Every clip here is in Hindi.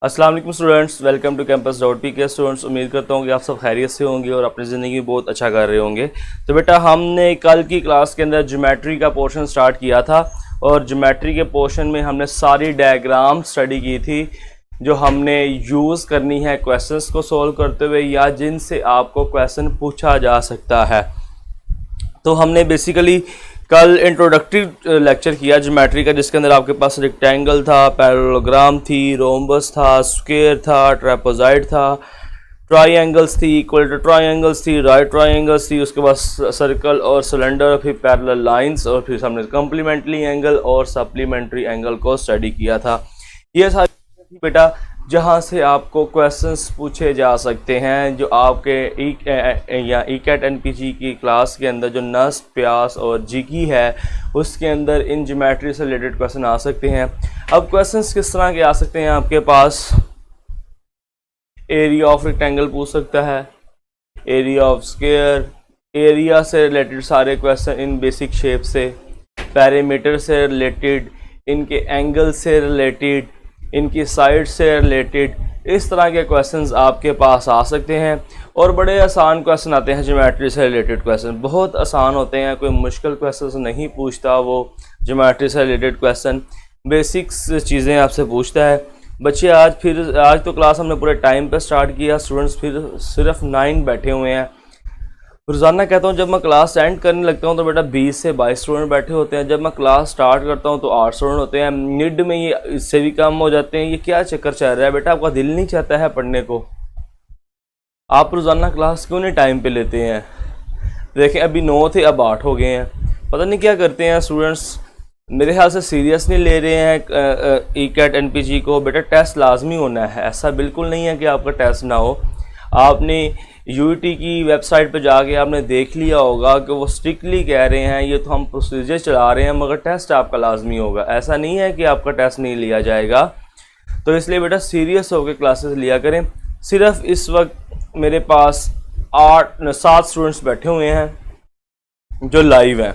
अस्सलाम वालेकुम students, welcome to campus dot P K. Students, उम्मीद करता हूँ कि आप सब खैरियत से होंगे और अपनी ज़िंदगी बहुत अच्छा कर रहे होंगे। तो बेटा, हमने कल की क्लास के अंदर ज्योमेट्री का पोर्शन स्टार्ट किया था और ज्योमेट्री के पोर्शन में हमने सारी डायग्राम स्टडी की थी जो हमने यूज़ करनी है क्वेश्चंस को सॉल्व करते हुए या जिनसे आपको क्वेश्चन पूछा जा सकता है। तो हमने बेसिकली कल इंट्रोडक्टरी लेक्चर किया ज्योमेट्री का, जिसके अंदर आपके पास रेक्टेंगल था, पैरेललोग्राम थी, रोम्बस था, स्क्वायर था, ट्रेपेजॉइड था, ट्राइंगल्स थी, इक्वल ट्राइंगल्स थी, राइट ट्राइंगल्स थी, उसके बाद सर्कल और सिलेंडर, फिर पैरेलल लाइंस, और फिर हमने कम्प्लीमेंट्री एंगल और सप्लीमेंट्री एंगल को स्टडी किया था। ये सारी बेटा जहाँ से आपको क्वेश्चंस पूछे जा सकते हैं, जो आपके या ECAT NPG की क्लास के अंदर जो नस, प्यास और जीकी है उसके अंदर इन ज्योमेट्री से रिलेटेड क्वेश्चन आ सकते हैं। अब क्वेश्चंस किस तरह के आ सकते हैं आपके पास? एरिया ऑफ रेक्टेंगल पूछ सकता है, एरिया ऑफ स्क्वायर, एरिया से रिलेटेड सारे क्वेश्चन इन बेसिक शेप से, पैरामीटर से रिलेटेड, इनके एंगल से रिलेटेड, इनकी साइड से रिलेटेड, इस तरह के क्वेश्चंस आपके पास आ सकते हैं। और बड़े आसान क्वेश्चन आते हैं ज्योमेट्री से रिलेटेड क्वेश्चन, बहुत आसान होते हैं, कोई मुश्किल क्वेश्चन नहीं पूछता वो ज्योमेट्री से रिलेटेड क्वेश्चन, बेसिक्स चीज़ें आपसे पूछता है। बच्चे आज तो क्लास हमने पूरे टाइम पे स्टार्ट किया, स्टूडेंट्स फिर सिर्फ 9 बैठे हुए हैं। रोज़ाना कहता हूँ जब मैं क्लास एंड करने लगता हूँ तो बेटा 20 से 22 स्टूडेंट बैठे होते हैं, जब मैं क्लास स्टार्ट करता हूँ तो 8 स्टूडेंट होते हैं, मिड में ये इससे भी कम हो जाते हैं। ये क्या चक्कर चल रहा है बेटा? आपका दिल नहीं चाहता है पढ़ने को? आप रोज़ाना क्लास क्यों नहीं टाइम पे लेते हैं? देखें, अभी 9 थे अब 8 हो गए हैं, पता नहीं क्या करते हैं स्टूडेंट्स। मेरे ख्याल से सीरियस नहीं ले रहे हैं ECAT NPG को। बेटा टेस्ट लाजमी होना है, ऐसा बिल्कुल नहीं है कि आपका टेस्ट ना हो। आपने UET की वेबसाइट पर जाके आपने देख लिया होगा कि वो स्ट्रिक्टली कह रहे हैं ये तो हम प्रोसीजर चला रहे हैं मगर टेस्ट आपका लाजमी होगा। ऐसा नहीं है कि आपका टेस्ट नहीं लिया जाएगा। तो इसलिए बेटा सीरियस होकर क्लासेस लिया करें। सिर्फ इस वक्त मेरे पास 7 स्टूडेंट्स बैठे हुए हैं जो लाइव हैं,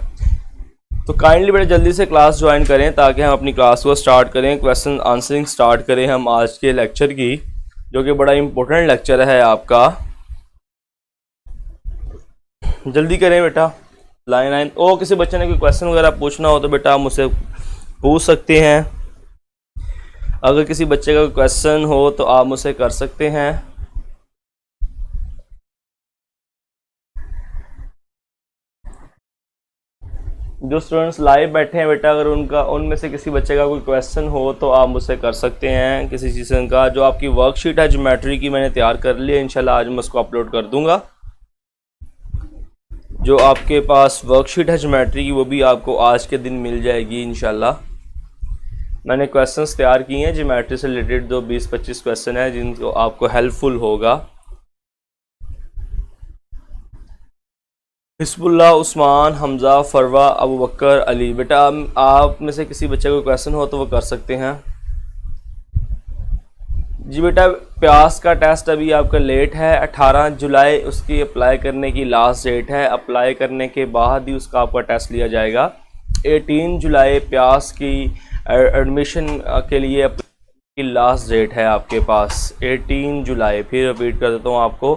तो काइंडली बेटा जल्दी से क्लास ज्वाइन करें ताकि हम अपनी क्लास को स्टार्ट करें, क्वेश्चन आंसरिंग स्टार्ट करें हम आज के लेक्चर की, जो कि बड़ा इंपॉर्टेंट लेक्चर है आपका। जल्दी करें बेटा, लाइन। और किसी बच्चे ने कोई क्वेश्चन वगैरह पूछना हो तो बेटा आप मुझसे पूछ सकते हैं। अगर किसी बच्चे का कोई क्वेश्चन हो तो आप मुझसे कर सकते हैं। जो स्टूडेंट्स लाइव बैठे हैं बेटा, अगर उनमें से किसी बच्चे का कोई क्वेश्चन हो तो आप मुझसे कर सकते हैं किसी चीज़ का। जो आपकी वर्कशीट है ज्योमेट्री की मैंने तैयार कर ली है, इंशाल्लाह आज मैं उसको अपलोड कर दूंगा। जो आपके पास वर्कशीट है ज्योमेट्री की वो भी आपको आज के दिन मिल जाएगी इंशाल्लाह। मैंने क्वेश्चंस तैयार किए हैं ज्योमेट्री से रिलेटेड, जो 20-25 क्वेश्चन है जिनको आपको हेल्पफुल होगा। हिस्बुल्लाह, उस्मान, हमज़ा, फरवा, अबू बकर, अली। बेटा आप में से किसी बच्चे को क्वेश्चन हो तो वो कर सकते हैं। जी बेटा, प्यास का टेस्ट अभी आपका लेट है, 18 जुलाई उसकी अप्लाई करने की लास्ट डेट है। अप्लाई करने के बाद ही उसका आपका टेस्ट लिया जाएगा। 18 जुलाई प्यास की एडमिशन के लिए की लास्ट डेट है आपके पास। 18 जुलाई, फिर रिपीट कर देता हूँ आपको,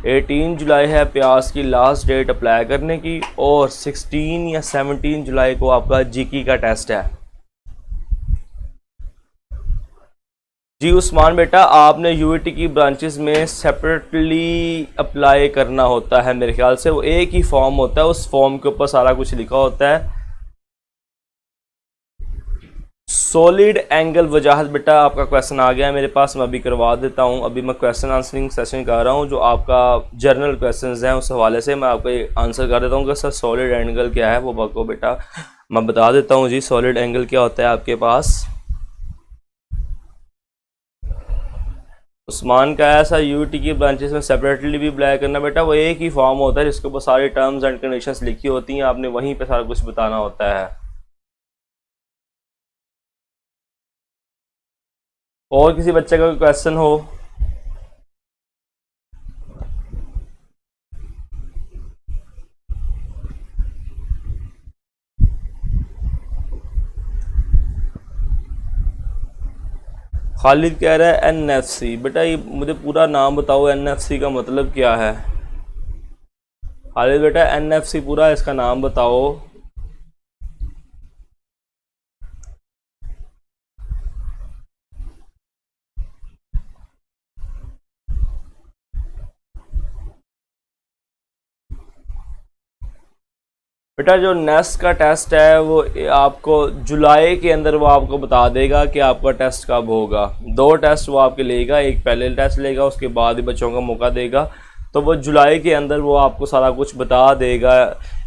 18 जुलाई है प्यास की लास्ट डेट अप्लाई करने की, और 16 या 17 जुलाई को आपका जीकी का टेस्ट है। जी उस्मान बेटा, आपने UET की ब्रांचेस में सेपरेटली अप्लाई करना होता है, मेरे ख्याल से वो एक ही फॉर्म होता है, उस फॉर्म के ऊपर सारा कुछ लिखा होता है। सॉलिड एंगल वजाहत बेटा आपका क्वेश्चन आ गया है मेरे पास, मैं अभी करवा देता हूँ। अभी मैं क्वेश्चन आंसरिंग सेशन कर रहा हूँ, जो आपका जर्नल क्वेश्चंस हैं उस हवाले से मैं आपको आंसर कर देता हूँ कि सर सॉलिड एंगल क्या है, वो बको बेटा मैं बता देता हूँ। जी सॉलिड एंगल क्या होता है आपके पास? उस्मान का ऐसा UET की ब्रांचेस में सेपरेटली भी अप्लाई करना बेटा, वो एक ही फॉर्म होता है जिसके ऊपर सारी टर्म्स एंड कंडीशंस लिखी होती हैं, आपने वहीं पे सारा कुछ बताना होता है। और किसी बच्चे का कोई क्वेश्चन हो? खालिद कह रहा है NFC। बेटा ये मुझे पूरा नाम बताओ, NFC का मतलब क्या है? खालिद बेटा NFC पूरा इसका नाम बताओ। बेटा जो नेस्ट का टेस्ट है वो आपको जुलाई के अंदर वो आपको बता देगा कि आपका टेस्ट कब होगा। 2 टेस्ट वो आपके लेगा, एक पहले टेस्ट लेगा, उसके बाद ही बच्चों का मौका देगा। तो वो जुलाई के अंदर वो आपको सारा कुछ बता देगा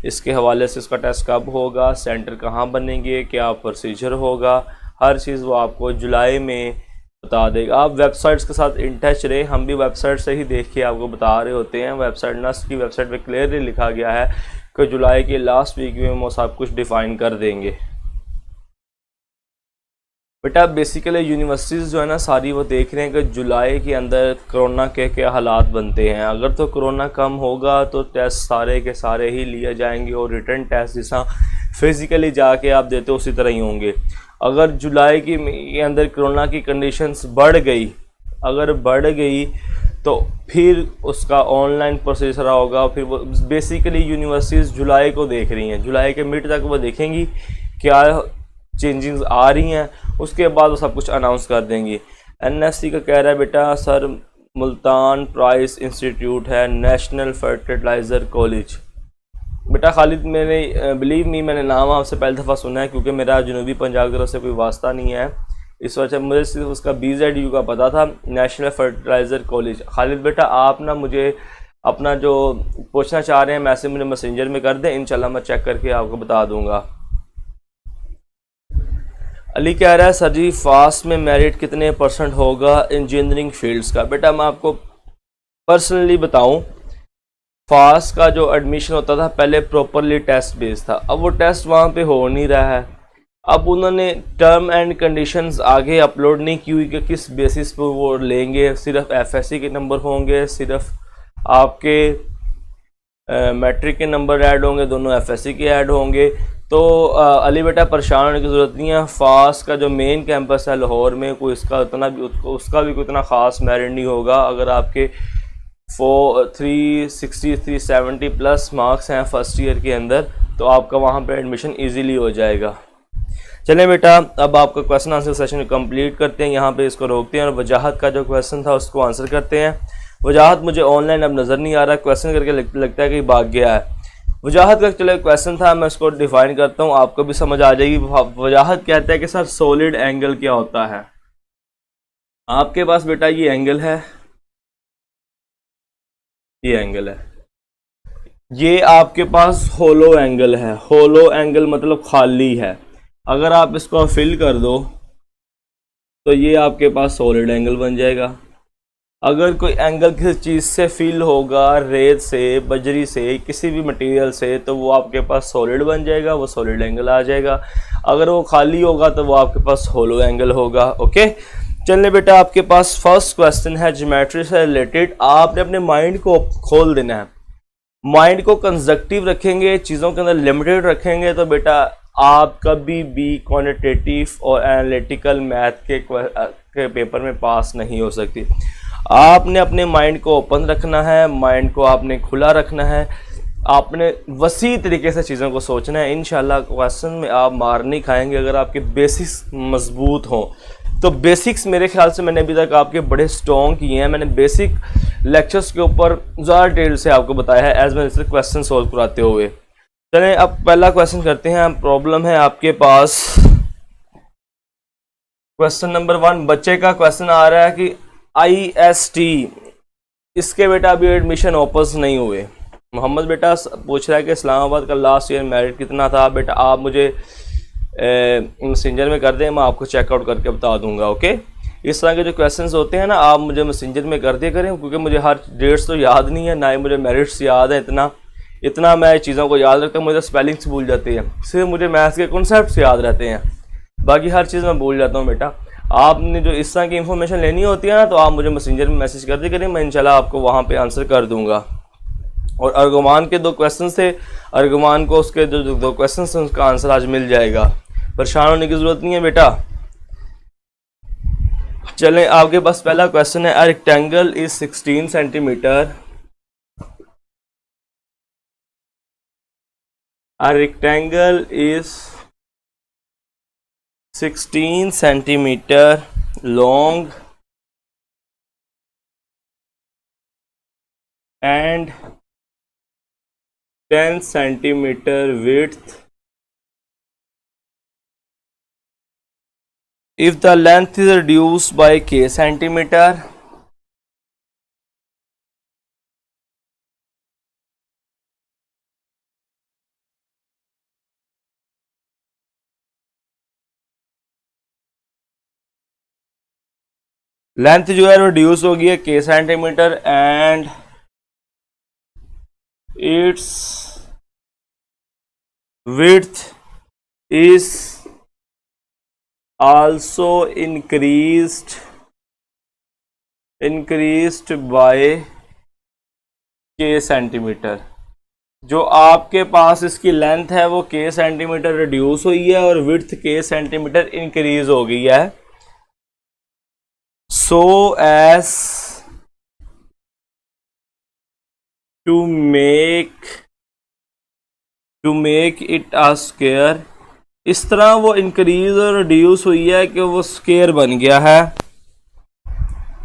इसके हवाले से, इसका टेस्ट कब होगा, सेंटर कहाँ बनेंगे, क्या प्रोसीजर होगा, हर चीज़ वो आपको जुलाई में बता देगा। आप वेबसाइट्स के साथ इन टच रहे, हम भी वेबसाइट से ही देख के आपको बता रहे होते हैं। वेबसाइट नेस्ट की वेबसाइट पे क्लियरली लिखा गया है कि जुलाई के लास्ट वीक में वो सब कुछ डिफ़ाइन कर देंगे। बेटा बेसिकली यूनिवर्सिटीज़ जो है ना सारी वो देख रहे हैं कि जुलाई के अंदर कोरोना के क्या हालात बनते हैं। अगर तो कोरोना कम होगा तो टेस्ट सारे के सारे ही लिए जाएंगे और रिटर्न टेस्ट जैसा फिज़िकली जाके आप देते उसी तरह ही होंगे। अगर जुलाई के अंदर कोरोना की कंडीशंस बढ़ गई, अगर बढ़ गई तो फिर उसका ऑनलाइन प्रोसेसर होगा। फिर वो बेसिकली यूनिवर्सिटीज़ जुलाई को देख रही हैं, जुलाई के मिड तक वो देखेंगी क्या चेंजेस आ रही हैं, उसके बाद वो सब कुछ अनाउंस कर देंगी। NFC का कह रहा है बेटा सर मुल्तान प्राइस इंस्टीट्यूट है, नेशनल फर्टिलाइज़र कॉलेज। बेटा खालिद मैंने बिलीव मी मैंने नाम आपसे पहली दफ़ा सुना है क्योंकि मेरा जनूबी पंजाब की तरफ से कोई वास्ता नहीं है, इस वजह से मुझे सिर्फ उसका BZU का पता था, नेशनल फर्टिलाइज़र कॉलेज। खालिद बेटा आप ना मुझे अपना जो पूछना चाह रहे हैं मैसेज मुझे मैसेंजर में कर दें, इंशाल्लाह मैं चेक करके आपको बता दूंगा। अली कह रहा है सर जी फास्ट में मेरिट कितने % होगा इंजीनियरिंग फील्ड्स का? बेटा मैं आपको पर्सनली बताऊं, फास्ट का जो एडमिशन होता था पहले प्रॉपरली टेस्ट बेस्ड था, अब वो टेस्ट वहाँ पे हो नहीं रहा है। अब उन्होंने टर्म एंड कंडीशंस आगे अपलोड नहीं की हुई कि किस बेसिस पर वो लेंगे। सिर्फ FSC के नंबर होंगे, सिर्फ आपके मैट्रिक के नंबर ऐड होंगे, दोनों FSC के ऐड होंगे। तो अली बेटा परेशान होने की ज़रूरत नहीं है। फास्ट का जो मेन कैंपस है लाहौर में, कोई उसका उसका भी कोई इतना ख़ास मेरिट नहीं होगा। अगर आपके 360 370 प्लस मार्क्स हैं फर्स्ट ईयर के अंदर तो आपका वहाँ पे एडमिशन इजीली हो जाएगा। चलें बेटा अब आपका क्वेश्चन आंसर सेशन कंप्लीट करते हैं, यहाँ पे इसको रोकते हैं और वजाहत का जो क्वेश्चन था उसको आंसर करते हैं। वजाहत मुझे ऑनलाइन अब नज़र नहीं आ रहा, क्वेश्चन करके लगता है कि भाग गया है। वजाहत का चलो क्वेश्चन था, मैं इसको डिफाइन करता हूँ, आपको भी समझ आ जाएगी। वजाहत कहता है कि सर सॉलिड एंगल क्या होता है। आपके पास बेटा ये एंगल है, ये एंगल है, ये आपके पास होलो एंगल है। होलो एंगल मतलब खाली है। अगर आप इसको फिल कर दो तो ये आपके पास सॉलिड एंगल बन जाएगा। अगर कोई एंगल किसी चीज़ से फिल होगा, रेत से, बजरी से, किसी भी मटेरियल से, तो वो आपके पास सॉलिड बन जाएगा, वो सॉलिड एंगल आ जाएगा। अगर वो खाली होगा तो वो आपके पास होलो एंगल होगा। ओके चलिए बेटा आपके पास फर्स्ट क्वेश्चन है ज्योमेट्री से रिलेटेड। आपने अपने माइंड को खोल देना है, माइंड को कंजक्टिव रखेंगे, चीज़ों के अंदर लिमिटेड रखेंगे तो बेटा आप कभी भी क्वांटिटेटिव और एनालिटिकल मैथ के पेपर में पास नहीं हो सकती। आपने अपने माइंड को ओपन रखना है, माइंड को आपने खुला रखना है, आपने वसी तरीके से चीज़ों को सोचना है। इंशाल्लाह क्वेश्चन में आप मार नहीं खाएंगे अगर आपके बेसिक्स मजबूत हों। तो बेसिक्स मेरे ख्याल से मैंने अभी तक आपके बड़े स्ट्रॉन्ग किए हैं। मैंने बेसिक लेक्चर्स के ऊपर ज़्यादा डिटेल से आपको बताया है एज मैं सिर्फ क्वेश्चन सोल्व कराते हुए। चलें अब पहला क्वेश्चन करते हैं। प्रॉब्लम है आपके पास क्वेश्चन नंबर 1। बच्चे का क्वेश्चन आ रहा है कि IST इसके बेटा अभी एडमिशन ओपन नहीं हुए। मोहम्मद बेटा पूछ रहा है कि इस्लामाबाद का लास्ट ईयर मेरिट कितना था। बेटा आप मुझे मैसेंजर में कर दें, मैं आपको चेकआउट करके बता दूंगा। ओके इस तरह के जो क्वेश्चंस होते हैं ना आप मुझे मैसेंजर में कर दिया करें, क्योंकि मुझे हर डेट्स तो याद नहीं है, ना ही मुझे मेरिट्स याद है। इतना मैं चीज़ों को याद रखता हूँ, मुझे स्पेलिंग्स भूल जाती है, सिर्फ मुझे मैथ्स के कॉन्सेप्ट्स याद रहते हैं, बाकी हर चीज़ मैं भूल जाता हूँ। बेटा आपने जो इस तरह की इन्फॉर्मेशन लेनी होती है ना तो आप मुझे मैसेंजर में मैसेज कर दिया करें, मैं इंशाल्लाह आपको वहाँ पे आंसर कर दूँगा। और अर्गुमान के 2 क्वेश्चन थे, अर्गुमान को उसके जो 2 क्वेश्चन थे उसका आंसर आज मिल जाएगा, परेशान होने की ज़रूरत नहीं है बेटा। चलें, आपके पास पहला क्वेश्चन है, a rectangle is 16 centimetre. A rectangle is 16 centimetre long and 10 centimeter width if the length is reduced by k centimeter. Length जो है रिड्यूस होगी है k centimetre and its width is also increased by k centimetre. जो आपके पास इसकी लेंथ है वो k सेंटीमीटर रिड्यूस हुई है और विड्थ k सेंटीमीटर इंक्रीज हो गई है, so as to make it a square। इस तरह वो इंक्रीज और रिड्यूस हुई है कि वो स्क्वायर बन गया है।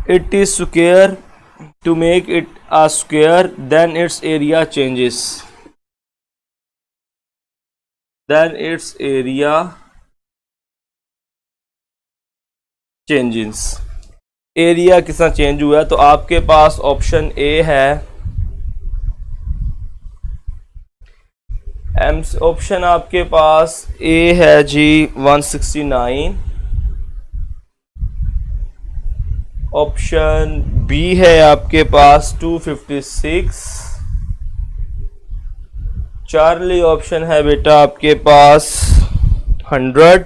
It is square, to make it a square then its area changes, एरिया किस तरह चेंज हुआ है। तो आपके पास ऑप्शन ए है, ऑप्शन आपके पास ए है जी 169, ऑप्शन बी है आपके पास 256, चार्ली ऑप्शन है बेटा आपके पास 100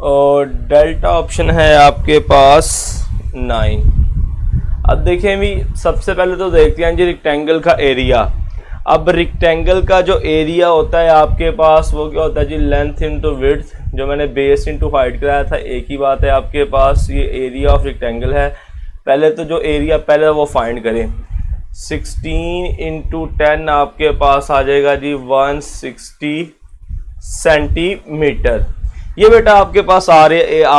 और डेल्टा ऑप्शन है आपके पास 9। अब देखें भी, सबसे पहले तो देखते हैं जी रेक्टेंगल का एरिया। अब रेक्टेंगल का जो एरिया होता है आपके पास वो क्या होता है जी, लेंथ इंटू विड्थ, जो मैंने बेस इंटू हाइट कराया था एक ही बात है आपके पास। ये एरिया ऑफ रेक्टेंगल है। पहले तो जो एरिया पहले वो फाइंड करें, 16 इंटू 10 आपके पास आ जाएगा जी 160 सेंटीमीटर। ये बेटा आपके पास आ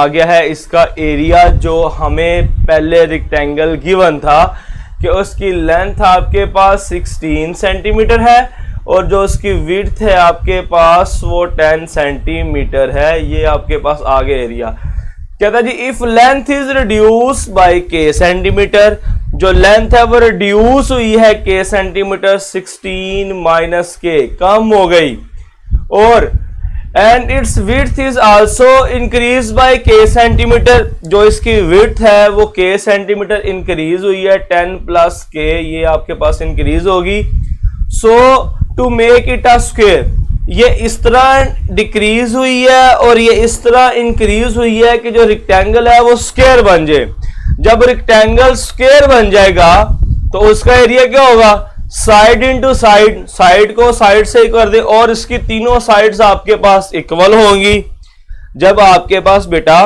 गया है इसका एरिया जो हमें पहले रेक्टेंगल गिवन था कि उसकी लेंथ आपके पास 16 सेंटीमीटर है और जो उसकी विड्थ है आपके पास वो 10 सेंटीमीटर है। ये आपके पास आ गया एरिया। कहता है जी if length is reduce by k centimetre, जो लेंथ है वो रिड्यूस हुई है k सेंटीमीटर, 16 माइनस k कम हो गई, और and its width is also increase by k centimetre, जो इसकी विड्थ है वो k सेंटीमीटर इंक्रीज हुई है, 10 प्लस k ये आपके पास इंक्रीज होगी। So to make it a square, ये इस तरह डिक्रीज हुई है और ये इस तरह इंक्रीज हुई है कि जो रेक्टेंगल है वो स्क्वायर बन जाए। जब रेक्टेंगल स्क्वायर बन जाएगा तो उसका एरिया क्या होगा, साइड इंटू साइड, साइड को साइड से ही कर दे और इसकी तीनों साइड्स आपके पास इक्वल होंगी। जब आपके पास बेटा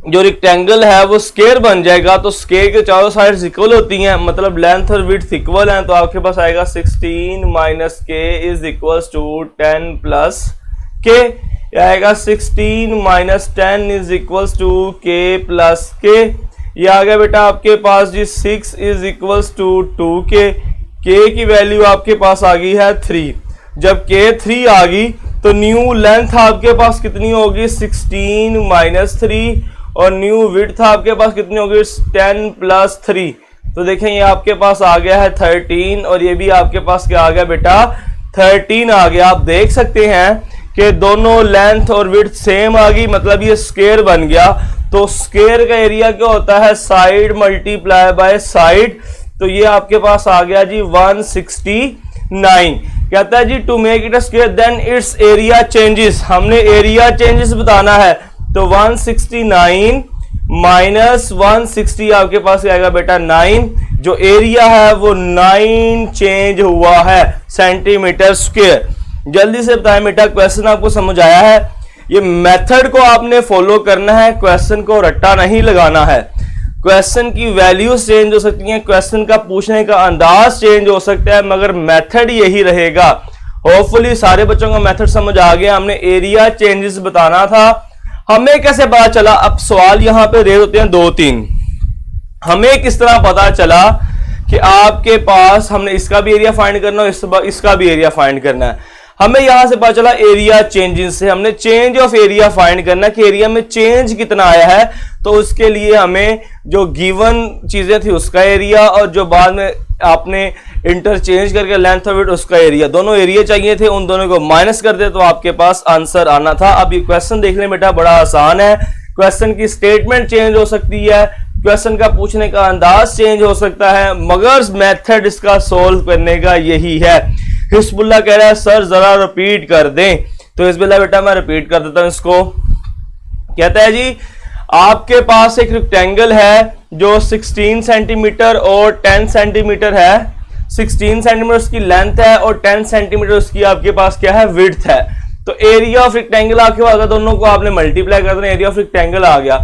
जो रेक्टेंगल है वो स्क्वायर बन जाएगा तो स्क्वायर के चारों साइड्स इक्वल होती हैं, मतलब लेंथ और विड्थ इक्वल हैं, तो आपके पास आएगा 16 minus k is equals to 10 plus k, आएगा 16 minus 10 is equals to k plus k। ये आ गया बेटा आपके पास जी 6 is equals to 2k, k की वैल्यू आपके पास आ गई है 3। जब k 3 आ गई तो न्यू लेंथ आपके पास कितनी होगी, 16 माइनस 3, और न्यू विड्थ आपके पास कितनी होगी, 10 प्लस 3। तो देखें ये आपके पास आ गया है 13 और ये भी आपके पास क्या आ गया बेटा 13 आ गया। आप देख सकते हैं कि दोनों लेंथ और विड्थ सेम आ गई, मतलब ये स्क्वायर बन गया। तो स्क्वायर का एरिया क्या होता है, साइड मल्टीप्लाई बाय साइड, तो ये आपके पास आ गया जी 169। कहता है जी to make it a square then its area changes, हमने एरिया चेंजेस बताना है। तो 169 माइनस 160 आपके पास आएगा बेटा 9, जो एरिया है वो 9 चेंज हुआ है सेंटीमीटर स्क्वायर। जल्दी से बताएं बेटा क्वेश्चन आपको समझ आया है। ये मेथड को आपने फॉलो करना है, क्वेश्चन को रट्टा नहीं लगाना है। क्वेश्चन की वैल्यूज चेंज हो सकती हैं, क्वेश्चन का पूछने का अंदाज चेंज हो सकता है, मगर मेथड यही रहेगा। होपफुली सारे बच्चों का मेथड समझ आ गया। हमने एरिया चेंजेस बताना था, हमें कैसे पता चला? अब सवाल यहां पे रेज होते हैं 2-3। हमें किस तरह पता चला कि आपके पास हमने इसका भी एरिया फाइंड करना है, इसका भी एरिया फाइंड करना है। हमें यहां से पता चला एरिया चेंजेस से हमने चेंज ऑफ एरिया फाइंड करना है कि एरिया में चेंज कितना आया है। तो उसके लिए हमें जो गिवन चीजें थी उसका एरिया और जो बाद में आपने इंटरचेंज करके लेंथ ऑफ इट उसका एरिया, दोनों एरिया चाहिए थे, उन दोनों को माइनस कर दे तो आपके पास आंसर आना था। अब ये क्वेश्चन देखने बेटा बड़ा आसान है। क्वेश्चन की स्टेटमेंट चेंज हो सकती है, क्वेश्चन का पूछने का अंदाज चेंज हो सकता है, मगर मेथड इसका सोल्व करने का यही है। हिस्बुल्ला कह रहा है सर जरा रिपीट कर दें, तो हिस्बुल्ला बेटा मैं रिपीट कर देता हूं इसको। कहता है जी आपके पास एक रेक्टेंगल है जो 16 सेंटीमीटर और 10 सेंटीमीटर है। 16 सेंटीमीटर उसकी लेंथ है और 10 सेंटीमीटर उसकी आपके पास क्या है? विड्थ है। तो एरिया ऑफ रेक्टेंगल आपके पास दोनों को आपने मल्टीप्लाई कर देना, एरिया ऑफ रेक्टेंगल आ गया।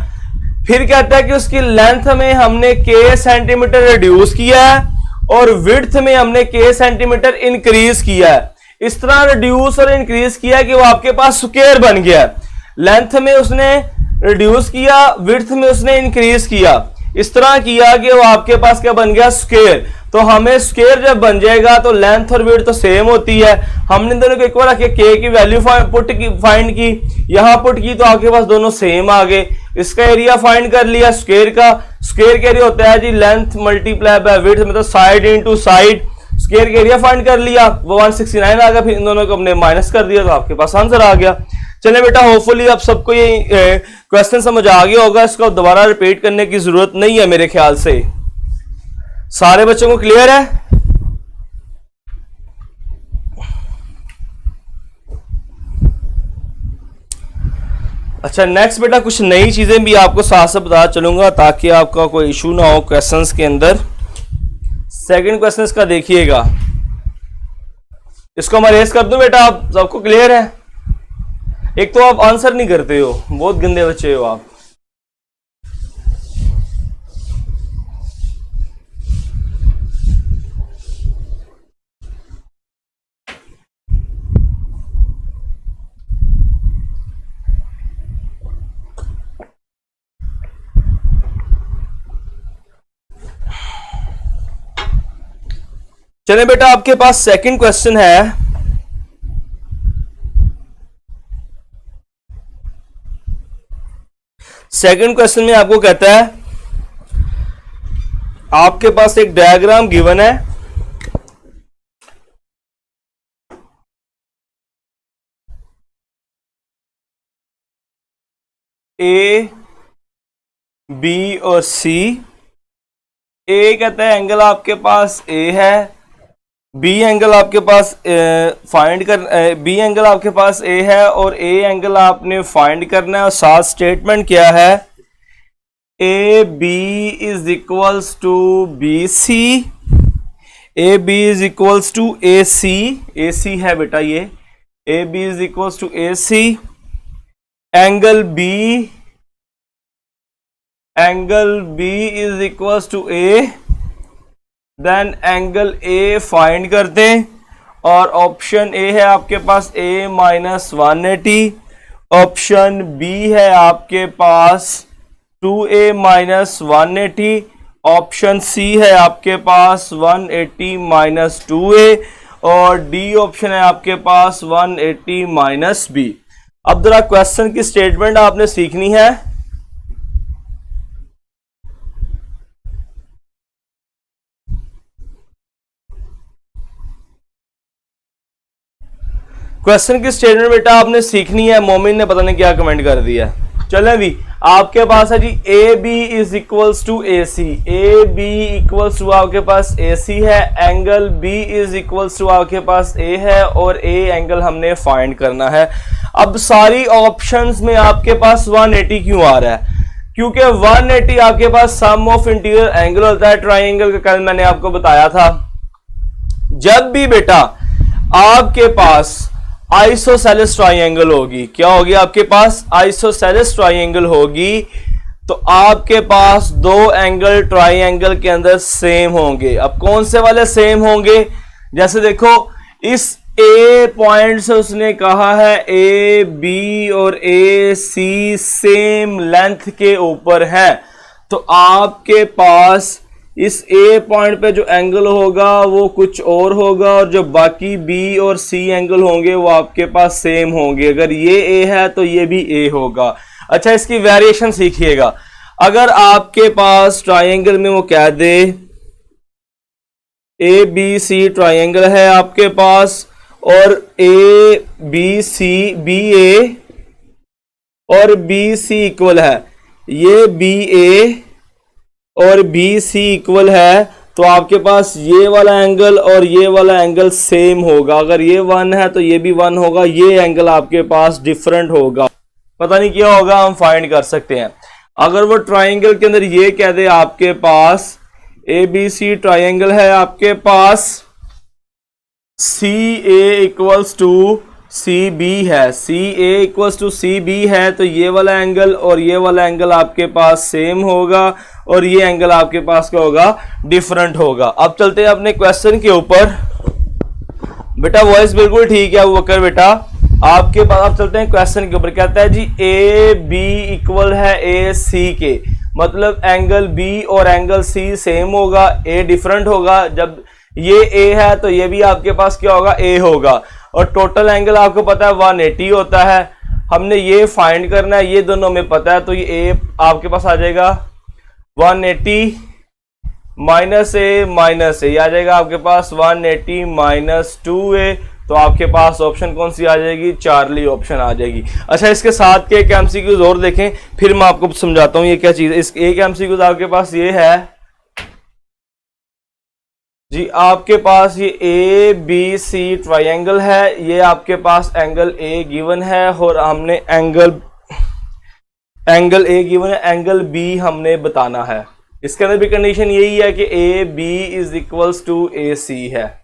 फिर कहता है कि उसकी लेंथ में हमने k सेंटीमीटर रिड्यूस किया है और विड्थ में हमने k सेंटीमीटर इंक्रीज किया है। इस तरह रिड्यूस और इंक्रीज किया कि वो आपके पास स्क्वायर बन गया है। लेंथ में उसने रिड्यूस किया, विड्थ में उसने इंक्रीज किया, इस तरह किया कि वो आपके पास क्या बन गया? स्क्वायर। तो हमें स्क्वायर जब बन जाएगा तो लेंथ और विड्थ तो सेम होती है। हमने दोनों को एक बार के की वैल्यू फाइंड की, यहां पुट की तो आपके पास दोनों सेम आ गए। इसका एरिया फाइंड कर लिया स्क्वायर का। स्क्वायर का एरिया होता है जी लेंथ मल्टीप्लाई बाय विड्थ, मतलब साइड इनटू साइड। स्क्वायर का एरिया फाइंड कर लिया, वो 169 आ गया। फिर इन दोनों को हमने माइनस कर दिया तो आपके पास आंसर आ गया। चले बेटा होपफुली अब सबको ये क्वेश्चन समझ आ गया होगा, इसको दोबारा रिपीट करने की जरूरत नहीं है मेरे ख्याल से। सारे बच्चों को क्लियर है? अच्छा नेक्स्ट बेटा कुछ नई चीजें भी आपको साथ साथ बता चलूंगा ताकि आपका कोई इशू ना हो क्वेश्चंस के अंदर। सेकंड क्वेश्चन इसका देखिएगा, इसको मैं रेस कर दूं बेटा, आप सबको क्लियर है? एक तो आप आंसर नहीं करते हो, बहुत गंदे बच्चे हो आप। चले बेटा आपके पास सेकंड क्वेश्चन है। सेकंड क्वेश्चन में आपको कहता है आपके पास एक डायग्राम गिवन है, ए बी और सी। ए कहता है एंगल आपके पास ए है, बी एंगल आपके पास बी एंगल आपके पास ए है और ए एंगल आपने फाइंड करना है। और साथ स्टेटमेंट क्या है? A B is equals to B C, A B is equals to A C. A C है बेटा ये, A B is equals to A C. Angle B is equals to A, then angle A find करते हैं। और ऑप्शन ए है आपके पास ए माइनस 180, ऑप्शन बी है आपके पास 2a माइनस 180, ऑप्शन सी है आपके पास 180 माइनस 2a और डी ऑप्शन है आपके पास 180 माइनस बी। अब जरा क्वेश्चन की स्टेटमेंट आपने सीखनी है। क्वेश्चन की स्टेटमेंट बेटा आपने सीखनी है। मोमिन ने पता नहीं क्या कमेंट कर दिया। चले भी आपके पास है जी A B is equals to A C, A B equals to आपके पास ए सी है, angle B is equals to आपके पास ए है और ए एंगल हमने फाइंड करना है। अब सारी ऑप्शंस में आपके पास 180 क्यों आ रहा है? क्योंकि 180 आपके पास सम ऑफ इंटीरियर एंगल होता है ट्राइंगल का, कल मैंने आपको बताया था। जब भी बेटा आपके पास आइसोसेलेस ट्राइंगल होगी। क्या होगी आपके पास? आइसोसेलेस ट्राइंगल होगी। तो आपके पास दो एंगल ट्राइंगल के अंदर सेम होंगे। अब कौन से वाले सेम होंगे? जैसे देखो, इस ए पॉइंट से उसने कहा है ए बी और ए सी सेम लेंथ के ऊपर है, तो आपके पास इस ए पॉइंट पे जो एंगल होगा वो कुछ और होगा, और जो बाकी बी और सी एंगल होंगे वो आपके पास सेम होंगे। अगर ये ए है तो ये भी ए होगा। अच्छा, इसकी वेरिएशन सीखिएगा। अगर आपके पास ट्राइंगल में वो कह दे ए बी सी ट्राइंगल है आपके पास, और ए बी सी बी ए और बी सी इक्वल है, ये बी ए और बी सी इक्वल है, तो आपके पास ये वाला एंगल और ये वाला एंगल सेम होगा। अगर ये 1 है तो ये भी 1 होगा, ये एंगल आपके पास डिफरेंट होगा। पता नहीं क्या होगा, हम फाइंड कर सकते हैं। अगर वो ट्राइंगल के अंदर ये कह दे आपके पास ए बी सी ट्राइंगल है, आपके पास सी ए इक्वल्स टू सी बी है, सी ए इक्वल्स टू सी बी है, तो ये वाला एंगल और ये वाला एंगल आपके पास सेम होगा, और ये एंगल आपके पास क्या होगा? डिफरेंट होगा। अब चलते हैं अपने क्वेश्चन के ऊपर। बेटा वॉइस बिल्कुल ठीक है वो कर बेटा आपके पास। अब चलते हैं क्वेश्चन के ऊपर। कहता है जी ए बी इक्वल है ए सी के, मतलब एंगल बी और एंगल सी सेम होगा, ए डिफरेंट होगा। जब ये ए है तो ये भी आपके पास क्या होगा? ए होगा। और टोटल एंगल आपको पता है 180 होता है। हमने ये फाइंड करना है, ये दोनों में पता है, तो ये ए आपके पास आ जाएगा 180 माइनस ए माइनस ए, आ जाएगा आपके पास 180 माइनस 2a। तो आपके पास ऑप्शन कौन सी आ जाएगी? चार्ली ऑप्शन आ जाएगी। अच्छा, इसके साथ के एक एमसीक्यूज और देखें, फिर मैं आपको समझाता हूं ये क्या चीज है। इस एक एमसीक्यूज आपके पास ये है जी, आपके पास ये ए बी सी ट्राइंगल है, ये आपके पास एंगल ए गिवन है, और हमने एंगल ए गिवन है, एंगल बी हमने बताना है। इसके अंदर भी कंडीशन यही है कि A B is equals to A C है।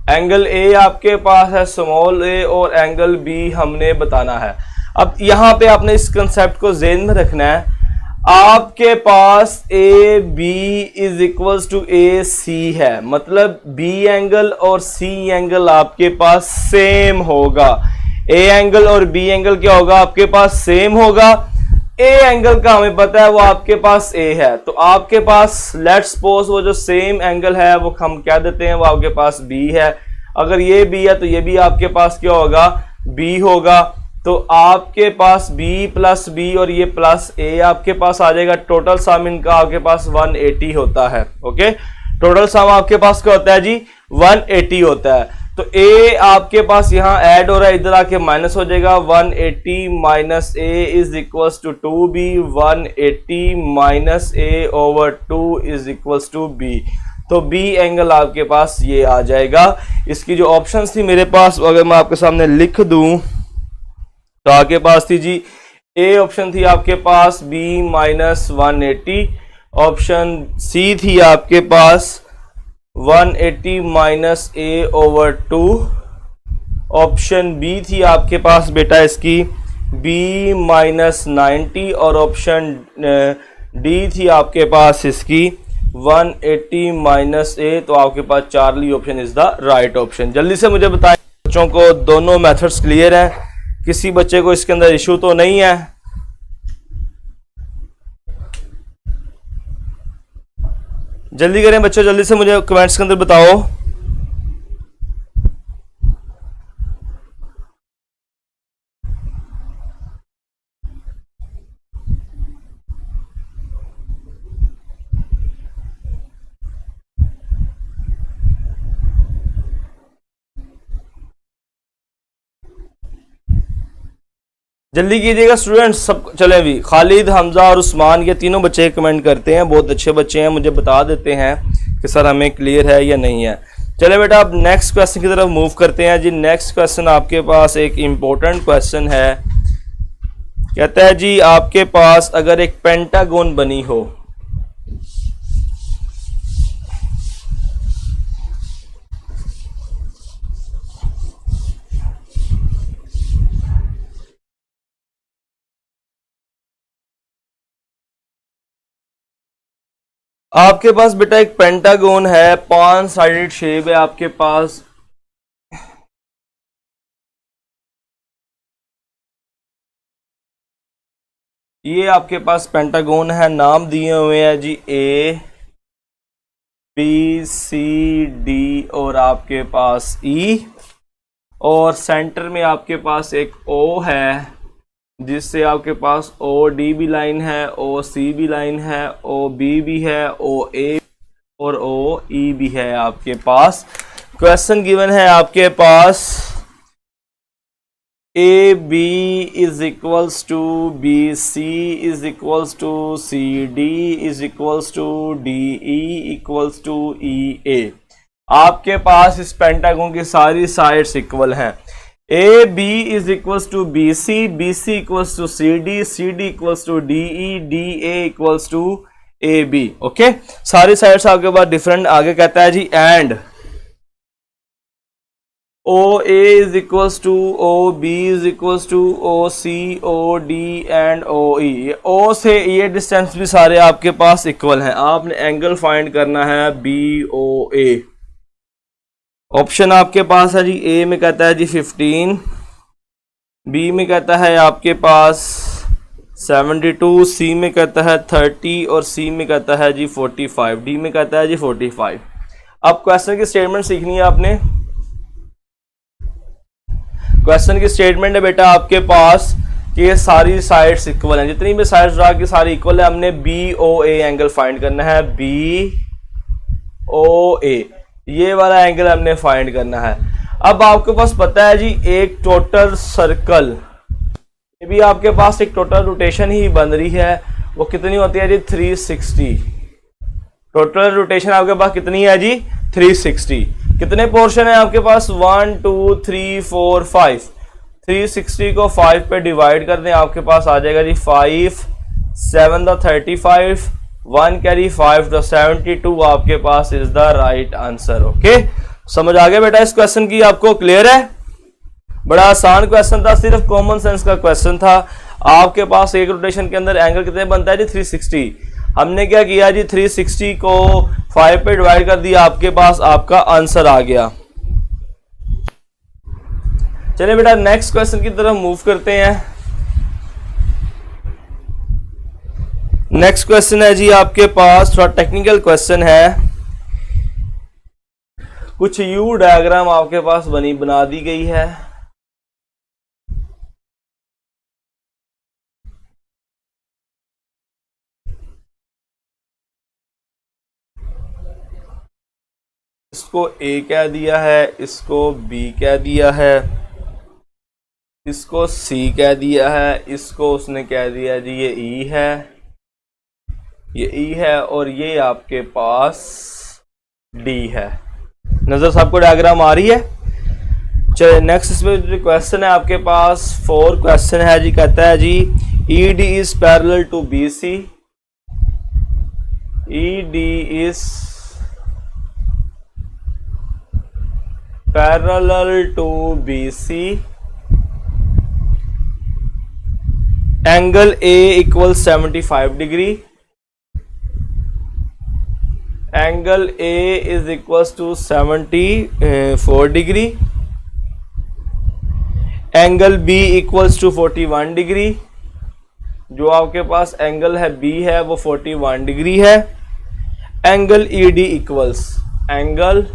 एंगल ए आपके पास है स्मॉल ए, और एंगल बी हमने बताना है। अब यहां पे आपने इस कंसेप्ट को ज़हन में रखना है। आपके पास A B is equals to A C है, मतलब बी एंगल और सी एंगल आपके पास सेम होगा। ए एंगल और बी एंगल क्या होगा? आपके पास सेम होगा। ए एंगल का हमें पता है वो आपके पास ए है, तो आपके पास लेट्स सपोज वो जो सेम एंगल है वो हम क्या देते हैं, वो आपके पास बी है। अगर ये बी है तो ये भी आपके पास क्या होगा? बी होगा। तो आपके पास b प्लस बी और ये प्लस ए आपके पास आ जाएगा। टोटल सम इनका आपके पास 180 होता है। ओके, टोटल सम आपके पास क्या होता है जी? 180 होता है। तो a आपके पास यहाँ ऐड हो रहा है, इधर आके माइनस हो जाएगा। 180 minus a is equals to 2b, 180 minus a over 2 is equals to b। तो b एंगल आपके पास ये आ जाएगा। इसकी जो ऑप्शंस थी मेरे पास, अगर मैं आपके सामने लिख दूं तो आपके पास थी जी, ए ऑप्शन थी आपके पास b माइनस 180, ऑप्शन सी थी आपके पास 180 minus a over 2, option B थी आपके पास बेटा इसकी b माइनस 90, और ऑप्शन डी थी आपके पास इसकी 180 माइनस ए। तो आपके पास Charlie option is the right option. जल्दी से मुझे बताएं, बच्चों को दोनों मेथड्स क्लियर हैं? किसी बच्चे को इसके अंदर इशू तो नहीं है? जल्दी करें बच्चों, जल्दी से मुझे कमेंट्स के अंदर बताओ। जल्दी कीजिएगा स्टूडेंट्स सब। चले अभी खालिद, हमजा और उस्मान, ये तीनों बच्चे कमेंट करते हैं, बहुत अच्छे बच्चे हैं, मुझे बता देते हैं कि सर हमें क्लियर है या नहीं है। चले बेटा अब नेक्स्ट क्वेश्चन की तरफ मूव करते हैं जी। नेक्स्ट क्वेश्चन आपके पास एक इम्पोर्टेंट क्वेश्चन है। कहता है जी आपके पास अगर एक पेंटागन बनी हो, आपके पास बेटा एक पेंटागोन है, 5 साइडेड शेप है आपके पास। ये आपके पास पेंटागोन है, नाम दिए हुए हैं जी ए बी सी डी और आपके पास ई, और सेंटर में आपके पास एक ओ है, जिससे आपके पास ओ डी भी लाइन है, ओ सी भी लाइन है, ओ बी भी है, ओ ए और ओ ई भी है आपके पास। क्वेश्चन गिवन है आपके पास A B is equals to B C is equals to C D is equals to D E equals to E A. आपके पास इस पेंटागन की सारी साइड्स इक्वल हैं। A B is equals to B C equals to C D equals to D A equals to A B. Okay, सारी साइड्स आपके पास डिफरेंट। आगे कहता है जी and O A is equals to O B is equals to O C O D and O E. ओ से ये डिस्टेंस भी सारे आपके पास इक्वल हैं। आपने एंगल फाइंड करना है बी ओ ए। ऑप्शन आपके पास है जी, ए में कहता है जी 15, बी में कहता है आपके पास 72, सी में कहता है 30 और सी में कहता है जी 45, डी में कहता है जी 45। अब क्वेश्चन की स्टेटमेंट सीखनी है आपने। क्वेश्चन की स्टेटमेंट है बेटा आपके पास कि ये सारी साइड्स इक्वल हैं, जितनी भी साइड्स ड्रा की सारी इक्वल है। हमने B O A angle find करना है, बी ओ ए ये वाला एंगल हमने फाइंड करना है। अब आपके पास पता है जी एक टोटल सर्कल, ये भी आपके पास एक टोटल रोटेशन ही बन रही है, वो कितनी होती है जी 360। टोटल रोटेशन आपके पास कितनी है जी 360। कितने पोर्शन है आपके पास 1 2 3 4 5। 360 को 5 पे डिवाइड कर दें, आपके पास आ जाएगा जी 5 7 द 35 1 कैरी 5 द 72। आपके पास is the right answer. Okay, समझ आ गया बेटा इस क्वेश्चन की? आपको क्लियर है? बड़ा आसान क्वेश्चन था, सिर्फ कॉमन सेंस का क्वेश्चन था। आपके पास एक रोटेशन के अंदर एंगल कितने बनता है जी 360। हमने क्या किया जी 360 को 5 पे डिवाइड कर दिया, आपके पास आपका आंसर आ गया। चलिए बेटा नेक्स्ट क्वेश्चन की तरफ मूव करते हैं। नेक्स्ट क्वेश्चन है जी आपके पास, थोड़ा टेक्निकल क्वेश्चन है। कुछ यू डायग्राम आपके पास बना दी गई है। इसको ए कह दिया है, इसको बी कह दिया है, इसको सी कह दिया है, इसको उसने कह दिया जी ये ई है, ये ई है, और ये आपके पास डी है। नजर सबको डायग्राम आ रही है? चलिए नेक्स्ट इसमें जो क्वेश्चन है आपके पास 4 क्वेश्चन है जी। कहता है जी E D is parallel to B C, E D is parallel to BC, angle A equals 75 degree, angle A is equals to 74 degree, angle B equals to 41 degree। जो आपके पास एंगल है B है वो 41 डिग्री है। Angle ED equals angle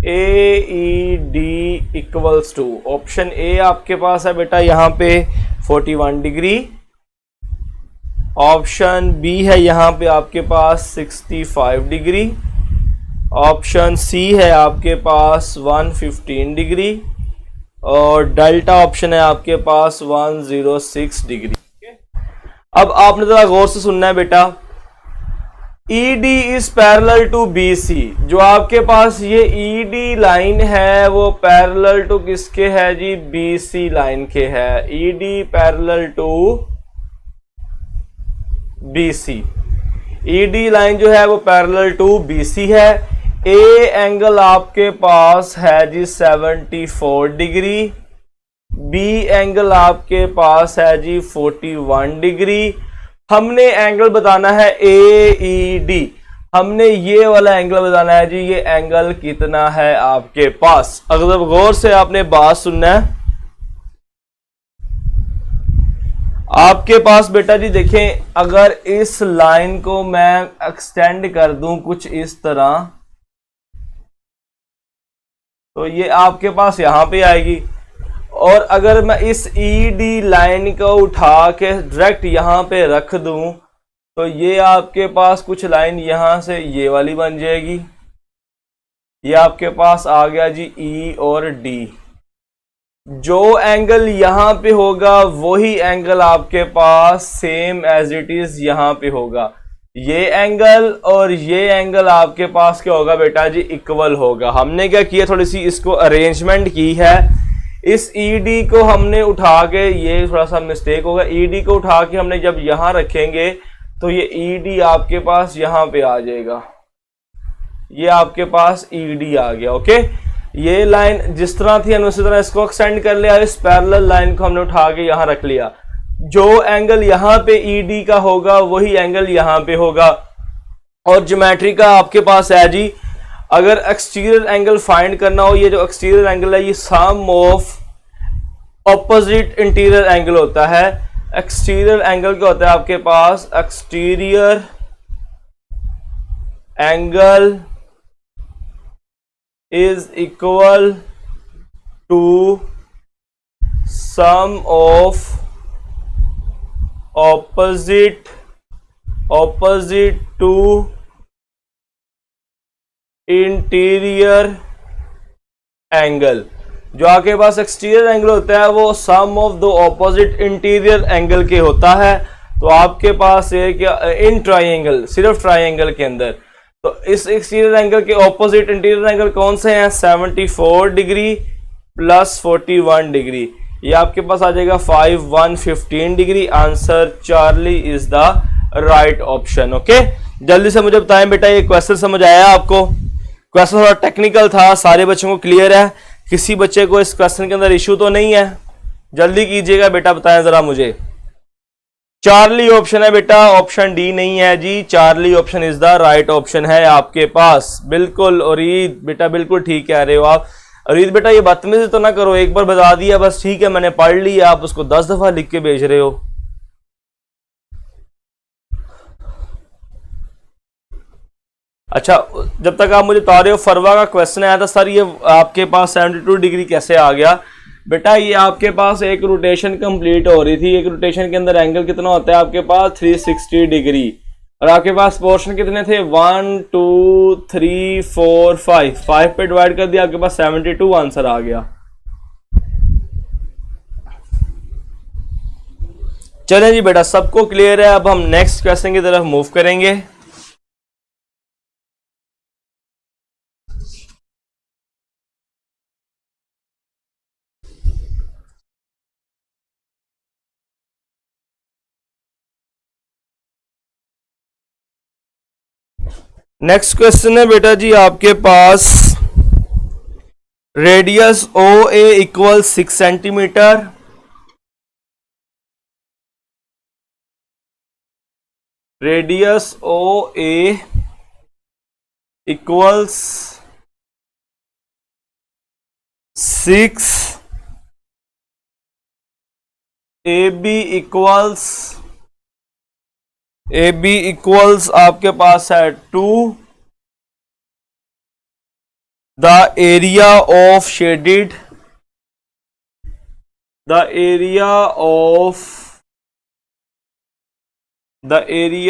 AED equals to, option A आपके पास है बेटा यहाँ पे 41 डिग्री, ऑप्शन बी है यहाँ पे आपके पास 65 डिग्री, ऑप्शन सी है आपके पास 115 डिग्री, और डेल्टा ऑप्शन है आपके पास 106 डिग्री। अब आपने जरा गौर से सुनना है बेटा। ED is parallel to BC, जो आपके पास ये ED लाइन है वो पैरेलल टू किसके है जी BC लाइन के है। ED parallel to BC, ED line जो है वो पैरेलल टू BC है। A एंगल आपके पास है जी 74 डिग्री, B एंगल आपके पास है जी 41 डिग्री। हमने एंगल बताना है AED, हमने ये वाला एंगल बताना है जी, ये एंगल कितना है आपके पास। अगर गौर से आपने बात सुनना है, आपके पास बेटा जी देखें, अगर इस लाइन को मैं एक्सटेंड कर दूं कुछ इस तरह, तो ये आपके पास यहां पे आएगी। और अगर मैं इस ED लाइन को उठा के डायरेक्ट यहां पे रख दूं, तो ये आपके पास कुछ लाइन यहां से ये वाली बन जाएगी। ये आपके पास आ गया जी E और D। जो एंगल यहां पे होगा वही एंगल आपके पास सेम एज इट इज यहां पे होगा। ये एंगल और ये एंगल आपके पास क्या होगा बेटा जी, इक्वल होगा। हमने क्या किया, थोड़ी सी इसको अरेंजमेंट की है। इस ED को हमने उठा के, ये थोड़ा सा मिस्टेक होगा, ED को उठा के हमने जब यहां रखेंगे तो ये ED आपके पास यहां पे आ जाएगा। ये आपके पास ED आ गया। ओके, ये लाइन जिस तरह थी हमने उसी तरह इसको एक्सटेंड कर लिया। इस पैरेलल लाइन को हमने उठा के यहां रख लिया। जो एंगल यहां पे ED का होगा वही एंगल यहां पे होगा। और ज्योमेट्री का आपके पास है जी, अगर एक्सटीरियर एंगल फाइंड करना हो, ये जो एक्सटीरियर एंगल है ये sum of opposite interior angle होता है। एक्सटीरियर एंगल क्या होता है आपके पास, exterior angle is equal to sum of opposite to interior angle. जो आपके पास एक्सटीरियर एंगल होता है वो सम ऑफ दो ऑपोजिट इंटीरियर एंगल के होता है। तो आपके पास है क्या, इन ट्राइंगल, सिर्फ ट्राइंगल के अंदर, तो इस एक्सटीरियर एंगल के ऑपोजिट इंटीरियर एंगल कौन से हैं, 74 डिग्री प्लस 41 डिग्री। ये आपके पास आ जाएगा 5 1 15 degree. Answer Charlie is the right option. Okay, जल्दी से मुझे बताएं बेटा, ये क्वेश्चन समझ आया आपको? क्वेश्चन थोड़ा टेक्निकल था, सारे बच्चों को क्लियर है? किसी बच्चे को इस क्वेश्चन के अंदर इश्यू तो नहीं है? जल्दी कीजिएगा बेटा, बताएं जरा मुझे। चार्ली ऑप्शन है बेटा, ऑप्शन डी नहीं है जी। Charlie option is the right option है आपके पास। बिल्कुल उरीद बेटा, बिल्कुल ठीक कह रहे हो आप। उरीद बेटा ये बदतमीजी तो ना करो, एक बार बता दिया बस ठीक है, मैंने पढ़ लिया, आप उसको 10 दफा लिख के भेज रहे हो। अच्छा, जब तक आप मुझे बता रहे हो, फरवा का क्वेश्चन आया था सर ये आपके पास 72 डिग्री कैसे आ गया? बेटा ये आपके पास एक रोटेशन कंप्लीट हो रही थी, एक रोटेशन के अंदर एंगल कितना होता है आपके पास, 360 डिग्री, और आपके पास पोर्शन कितने थे, 1 2 3 4 5 पे डिवाइड कर दिया, आपके पास 72 आंसर आ गया। चलें जी बेटा, सबको क्लियर है? अब हम नेक्स्ट क्वेश्चन की तरफ मूव करेंगे। नेक्स्ट क्वेश्चन है बेटा जी आपके पास, radius OA equal 6 centimetre, radius OA equals 6, AB equals आपके पास है 2, the area of shaded, the area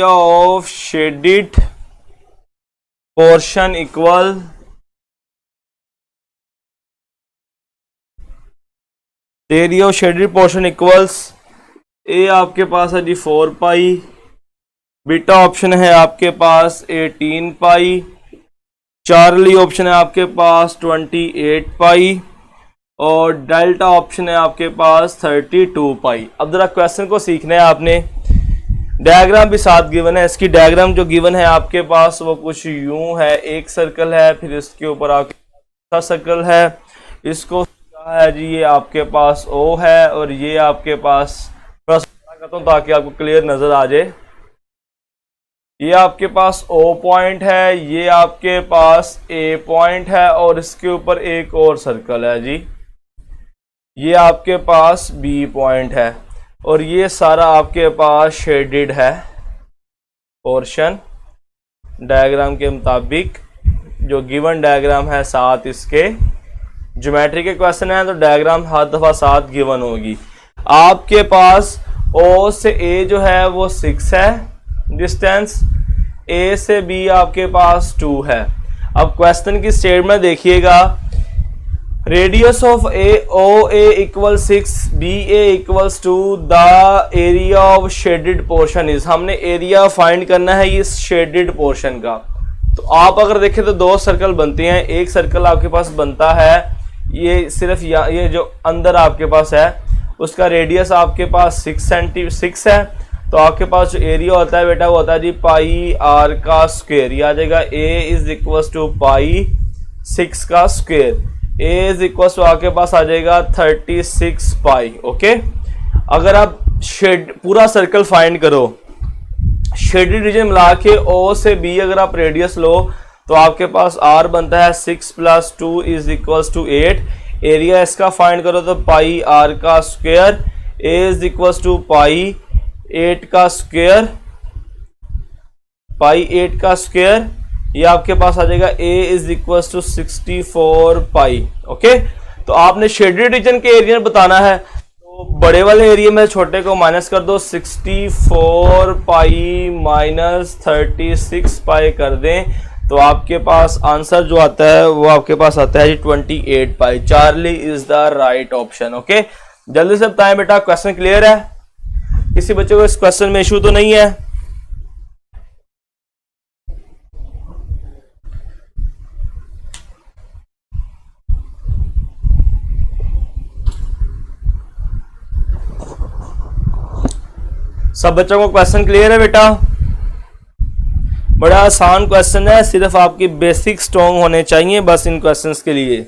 of shaded portion equal, area of shaded portion equals, A आपके पास है जी 4 पाई, बीटा ऑप्शन है आपके पास 18 पाई, चार्ली ऑप्शन है आपके पास 28 पाई, और डेल्टा ऑप्शन है आपके पास 32 पाई। अब जरा क्वेश्चन को सीखना है आपने। डायग्राम भी साथ गिवन है, इसकी डायग्राम जो गिवन है आपके पास वो कुछ यूं है, एक सर्कल है, फिर इसके ऊपर आपका सर्कल है, इसको है जी ये आपके पास O है, और ये आपके पास, करता हूँ ताकि आपको क्लियर नजर आ जाए। ये आपके पास O पॉइंट है, ये आपके पास A पॉइंट है और इसके ऊपर एक और सर्कल है जी, ये आपके पास B पॉइंट है और ये सारा आपके पास शेडेड है पोर्शन डायग्राम के मुताबिक, जो गिवन डायग्राम है साथ इसके। ज्योमेट्री के क्वेश्चन है तो डायग्राम हर दफा साथ गिवन होगी। आपके पास O से A जो है वो 6 है डिस्टेंस, A से B आपके पास 2 है। अब क्वेश्चन की स्टेटमेंट देखिएगा, radius of OA equal 6, BA equals to the area of shaded portion is. हमने एरिया फाइंड करना है इस शेडेड पोर्शन का। तो आप अगर देखें तो दो सर्कल बनते हैं, एक सर्कल आपके पास बनता है ये सिर्फ ये जो अंदर आपके पास है उसका रेडियस आपके पास 6 है, तो आपके पास जो एरिया होता है बेटा वो होता है जी पाई आर का स्क्वायर। ये आ जाएगा A is equal to pi 6 का square, A is equal to आपके पास आ जाएगा 36 पाई। ओके, अगर आप पूरा सर्कल फाइंड करो, शेडेड रीजन मिला के O से B अगर आप रेडियस लो तो आपके पास R बनता है 6 + 2 इज इक्वल टू 8। एरिया इसका फाइंड करो तो पाई R का square, A is equal to pi 8 का स्क्वायर, पाई 8 का स्क्वायर, ये आपके पास आ जाएगा A is equal to 64 pi. Okay, तो आपने शेडेड रीजन के एरिया बताना है, तो बड़े वाले एरिया में छोटे को माइनस कर दो, 64 पाई माइनस 36 पाई कर दें तो आपके पास आंसर जो आता है वो आपके पास आता है 28 पाई। Charlie is the right option. Okay, जल्दी से बताएं बेटा, क्वेश्चन क्लियर है? किसी बच्चे को इस क्वेश्चन में इशू तो नहीं है? सब बच्चों को क्वेश्चन क्लियर है बेटा? बड़ा आसान क्वेश्चन है, सिर्फ आपकी बेसिक स्ट्रॉन्ग होने चाहिए बस इन क्वेश्चंस के लिए।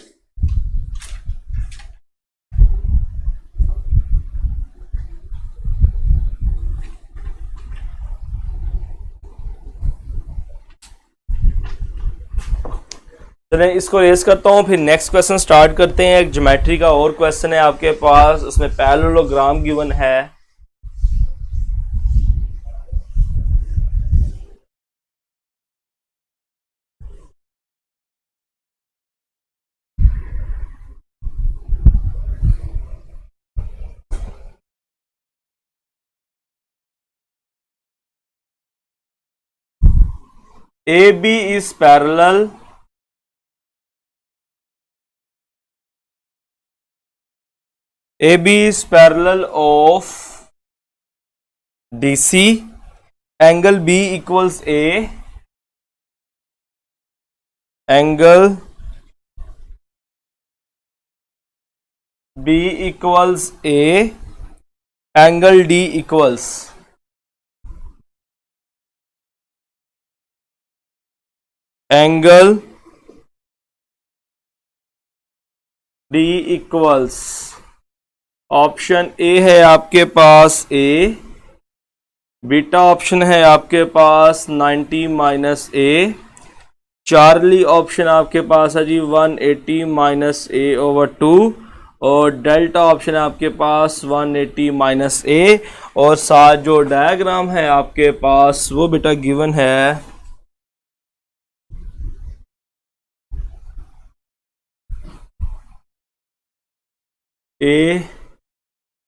चलिए इसको रेस करता हूं, फिर नेक्स्ट क्वेश्चन स्टार्ट करते हैं। एक ज्योमेट्री का और क्वेश्चन है आपके पास, उसमें पैरेललोग्राम गिवन है। AB is parallel of DC, angle B equals A, angle B equals A, angle D equals angle D equals option A है आपके पास A, बीटा ऑप्शन है आपके पास 90 माइनस A, चार्ली ऑप्शन आपके पास है जी 180 माइनस A/2 और डेल्टा ऑप्शन है आपके पास 180 माइनस A, और साथ जो डायग्राम है आपके पास वो बेटा गिवन है A,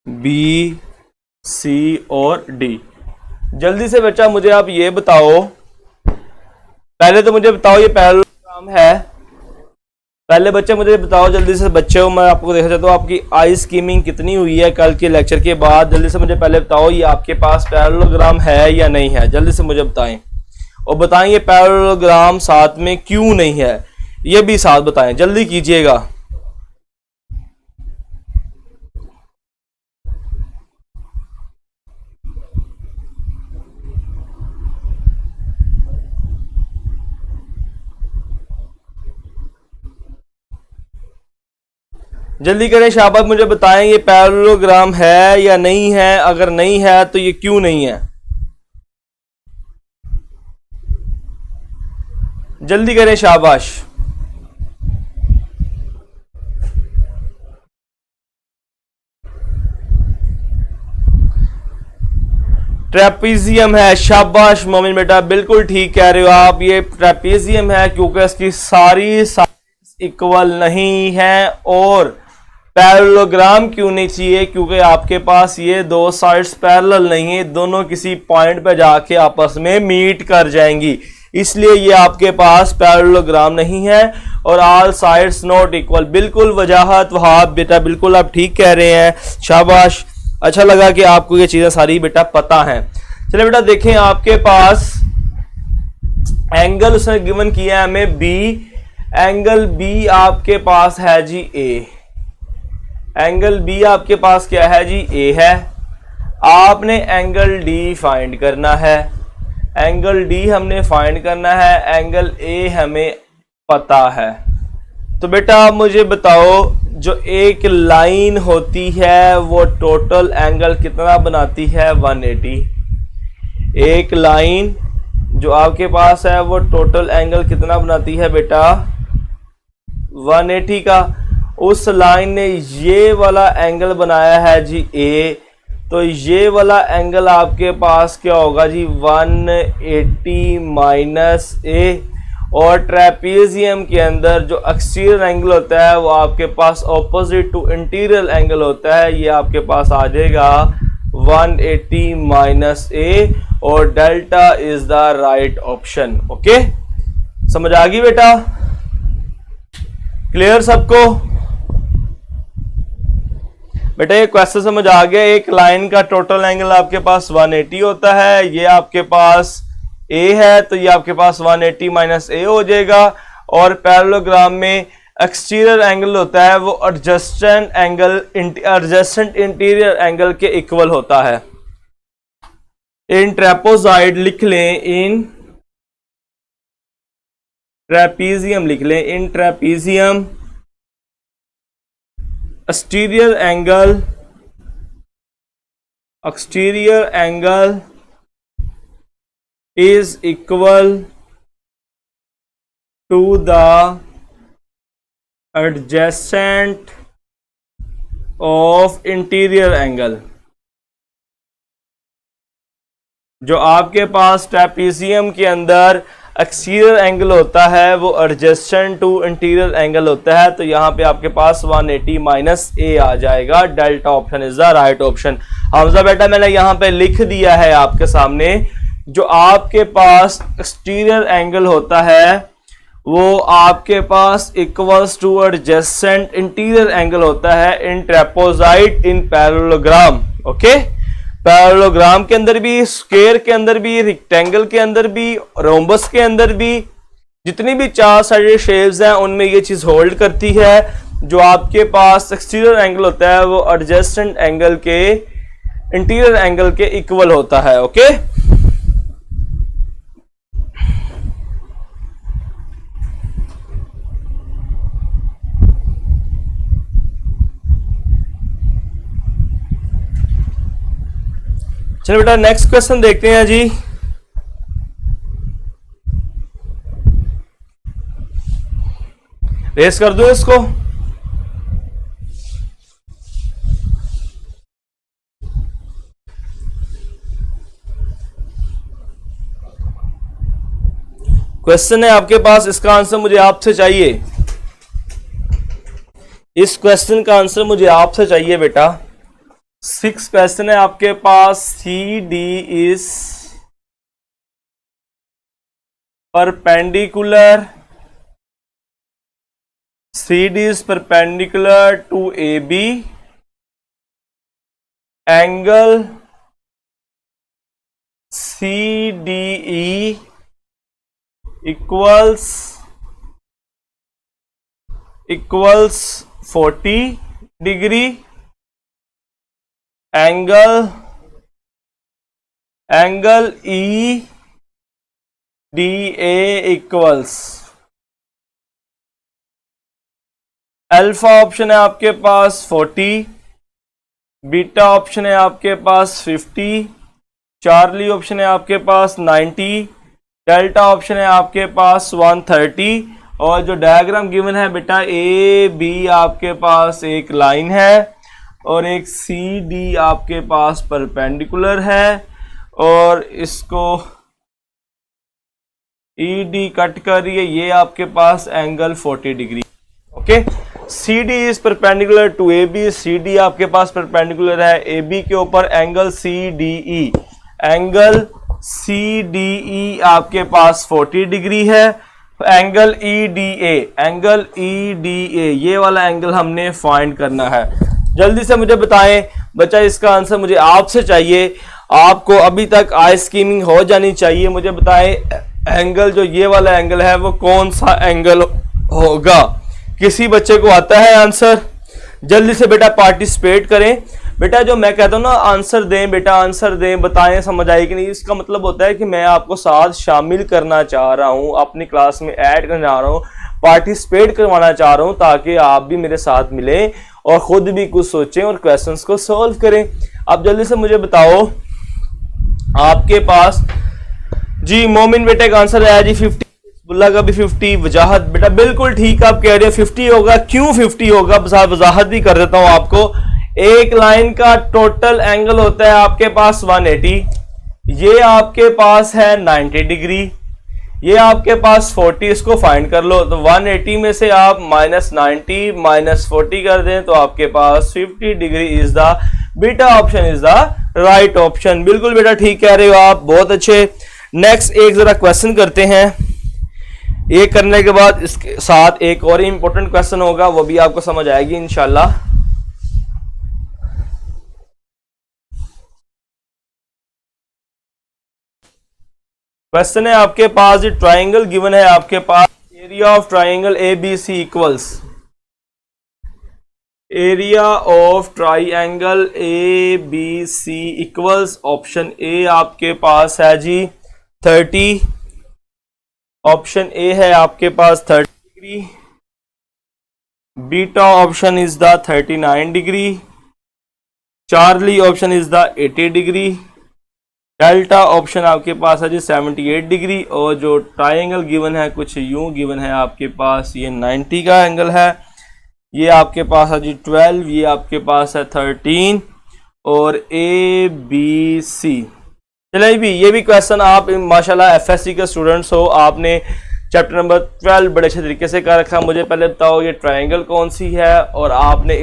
B, C और D। जल्दी से बच्चा मुझे आप ये बताओ, पहले तो मुझे बताओ ये पैरेललोग्राम है। पहले बच्चे मुझे बताओ जल्दी से बच्चे हो, मैं आपको देखना चाहता हूँ आपकी आई स्कीमिंग कितनी हुई है कल के लेक्चर के बाद। जल्दी से मुझे पहले बताओ ये आपके पास पैरेललोग्राम है या नहीं है, जल्दी से मुझे बताएं। और बताएं ये पैरेललोग्राम साथ में क्यों नहीं है, ये भी साथ बताएं, जल्दी कीजिएगा। जल्दी करें शाबाश, मुझे बताएं ये पैरेललोग्राम है या नहीं है, अगर नहीं है तो ये क्यों नहीं है। जल्दी करें, शाबाश। ट्रेपीजियम है, शाबाश मोमिन बेटा, बिल्कुल ठीक कह रहे हो आप, ये ट्रेपीजियम है क्योंकि इसकी सारी साइड्स इक्वल नहीं है। और पैरेललोग्राम क्यों नहीं चाहिए? क्योंकि आपके पास ये दो साइड्स पैरेलल नहीं है, दोनों किसी पॉइंट पे जाके आपस में मीट कर जाएंगी, इसलिए ये आपके पास पैरेललोग्राम नहीं है। और ऑल साइड्स नॉट इक्वल, बिल्कुल वजाहत वहाब बेटा, बिल्कुल आप ठीक कह रहे हैं, शाबाश। अच्छा लगा कि आपको ये चीजें सारी बेटा पता हैं। चलिए बेटा देखें, आपके पास एंगल उसने गिवन किया है हमें बी, एंगल बी आपके पास है जी ए, एंगल बी आपके पास क्या है जी ए है। आपने एंगल डी फाइंड करना है, एंगल डी हमने फाइंड करना है, एंगल ए हमें पता है। तो बेटा आप मुझे बताओ, जो एक लाइन होती है वो टोटल एंगल कितना बनाती है? 180। एक लाइन जो आपके पास है वो टोटल एंगल कितना बनाती है बेटा? 180 का। उस लाइन ने ये वाला एंगल बनाया है जी ए, तो ये वाला एंगल आपके पास क्या होगा जी? 180 माइनस ए। और ट्रेपीजियम के अंदर जो एक्सटीरियर एंगल होता है वो आपके पास ऑपोजिट टू इंटीरियर एंगल होता है, ये आपके पास आ जाएगा 180 माइनस ए, और delta is the right option. Okay, समझ आ गई बेटा? क्लियर सबको? बेटा ये क्वेश्चन समझ आ गया। एक लाइन का टोटल एंगल आपके पास 180 होता है, ये आपके पास ए है, तो ये आपके पास 180 माइनस ए हो जाएगा। और पैरेललोग्राम में एक्सटीरियर एंगल होता है वो adjacent angle, adjacent interior angle के इक्वल होता है। इन ट्रेपोजाइड लिख लें, इन ट्रेपीजियम लिख लें, in trapezium exterior angle is equal to the adjacent of interior angle। जो आपके पास ट्रेपीजियम के अंदर एक्सटीरियर एंगल होता है वो एडजेसेंट टू इंटीरियर एंगल होता है, तो यहाँ पे आपके पास 180 माइनस ए आ जाएगा। Delta option is the right option. Hamza बेटा मैंने यहाँ पे लिख दिया है आपके सामने, जो आपके पास एक्सटीरियर एंगल होता है वो आपके पास equals to adjacent interior angle होता है in trapezoid in parallelogram. Okay, parallelogram के अंदर भी, स्क्वायर के अंदर भी, रेक्टेंगल के अंदर भी, रोम्बस के अंदर भी, जितनी भी चार साइडेड शेप्स हैं उनमें ये चीज होल्ड करती है। जो आपके पास एक्सटीरियर एंगल होता है वो एडजेसेंट एंगल के, इंटीरियर एंगल के इक्वल होता है। ओके, चलो बेटा नेक्स्ट क्वेश्चन देखते हैं जी। रेस कर दो इसको। क्वेश्चन है आपके पास, इसका आंसर मुझे आपसे चाहिए। इस क्वेश्चन का आंसर मुझे आपसे चाहिए बेटा। 6 क्वेश्चन है आपके पास। C D is perpendicular, C D is perpendicular to A B, angle C D E equals 40 degree, angle E D A equals, alpha option है आपके पास 40, बीटा ऑप्शन है आपके पास 50, चार्ली ऑप्शन है आपके पास 90, डेल्टा ऑप्शन है आपके पास 130। और जो डायग्राम गिवन है बेटा ए बी आपके पास एक लाइन है और एक सी डी आपके पास परपेंडिकुलर है और इसको ई डी कट कर रही है, ये आपके पास angle 40 degree. Okay, C D is perpendicular to A B, C D आपके पास परपेंडिकुलर है ए बी के ऊपर। Angle C D E, angle C D E आपके पास 40 डिग्री है। Angle E D A, angle E D A, ये वाला एंगल हमने फाइंड करना है। जल्दी से मुझे बताएं बच्चा, इसका आंसर मुझे आपसे चाहिए। आपको अभी तक आई स्कीमिंग हो जानी चाहिए। मुझे बताएं एंगल, जो ये वाला एंगल है वो कौन सा एंगल होगा? किसी बच्चे को आता है आंसर? जल्दी से बेटा पार्टिसिपेट करें। बेटा जो मैं कहता हूँ ना आंसर दें, बेटा आंसर दें, बताएं समझ आई कि नहीं। इसका मतलब होता है कि मैं आपको साथ शामिल करना चाह रहा हूँ, अपनी क्लास में ऐड करना चाह रहा हूँ, पार्टिसिपेट करवाना चाह रहा हूँ, ताकि आप भी मेरे साथ मिलें और खुद भी कुछ सोचें और क्वेश्चंस को सॉल्व करें। अब जल्दी से मुझे बताओ आपके पास जी मोमिन बेटे का आंसर आया जी 50, बुल्ला का भी 50, वजाहत बेटा बिल्कुल ठीक आप कह रहे हो 50 होगा। क्यों 50 होगा वजाहत भी कर देता हूं आपको। एक लाइन का टोटल एंगल होता है आपके पास 180, ये आपके पास है 90 डिग्री, ये आपके पास 40, इसको फाइंड कर लो। तो 180 में से आप -90 -40 कर दें तो आपके पास 50 degree is the beta option is the right option. बिल्कुल बेटा ठीक कह रहे हो आप, बहुत अच्छे। नेक्स्ट एक जरा क्वेश्चन करते हैं। ये करने के बाद इसके साथ एक और इंपॉर्टेंट क्वेश्चन होगा, वो भी आपको समझ आएगी इंशाल्लाह। क्वेश्चन है आपके पास, ट्राइंगल गिवन है आपके पास, area of triangle A B C equals, area of triangle A B C equals, option A आपके पास है जी 30, ऑप्शन ए है आपके पास 30 degree, beta option is the 39 degree, charlie option is the 80 degree, delta option आपके पास है जी 78 डिग्री, और जो ट्राइंगल गिवन है कुछ यूं गिवन है आपके पास, ये 90 का एंगल है, ये आपके पास है जी 12, ये आपके पास है 13 और ए बी सी। चलिए भी ये भी क्वेश्चन आप माशाल्लाह एफएससी के स्टूडेंट्स हो, आपने चैप्टर नंबर 12 बड़े अच्छे तरीके से कर रखा। मुझे पहले बताओ ये ट्राइंगल कौन सी है और आपने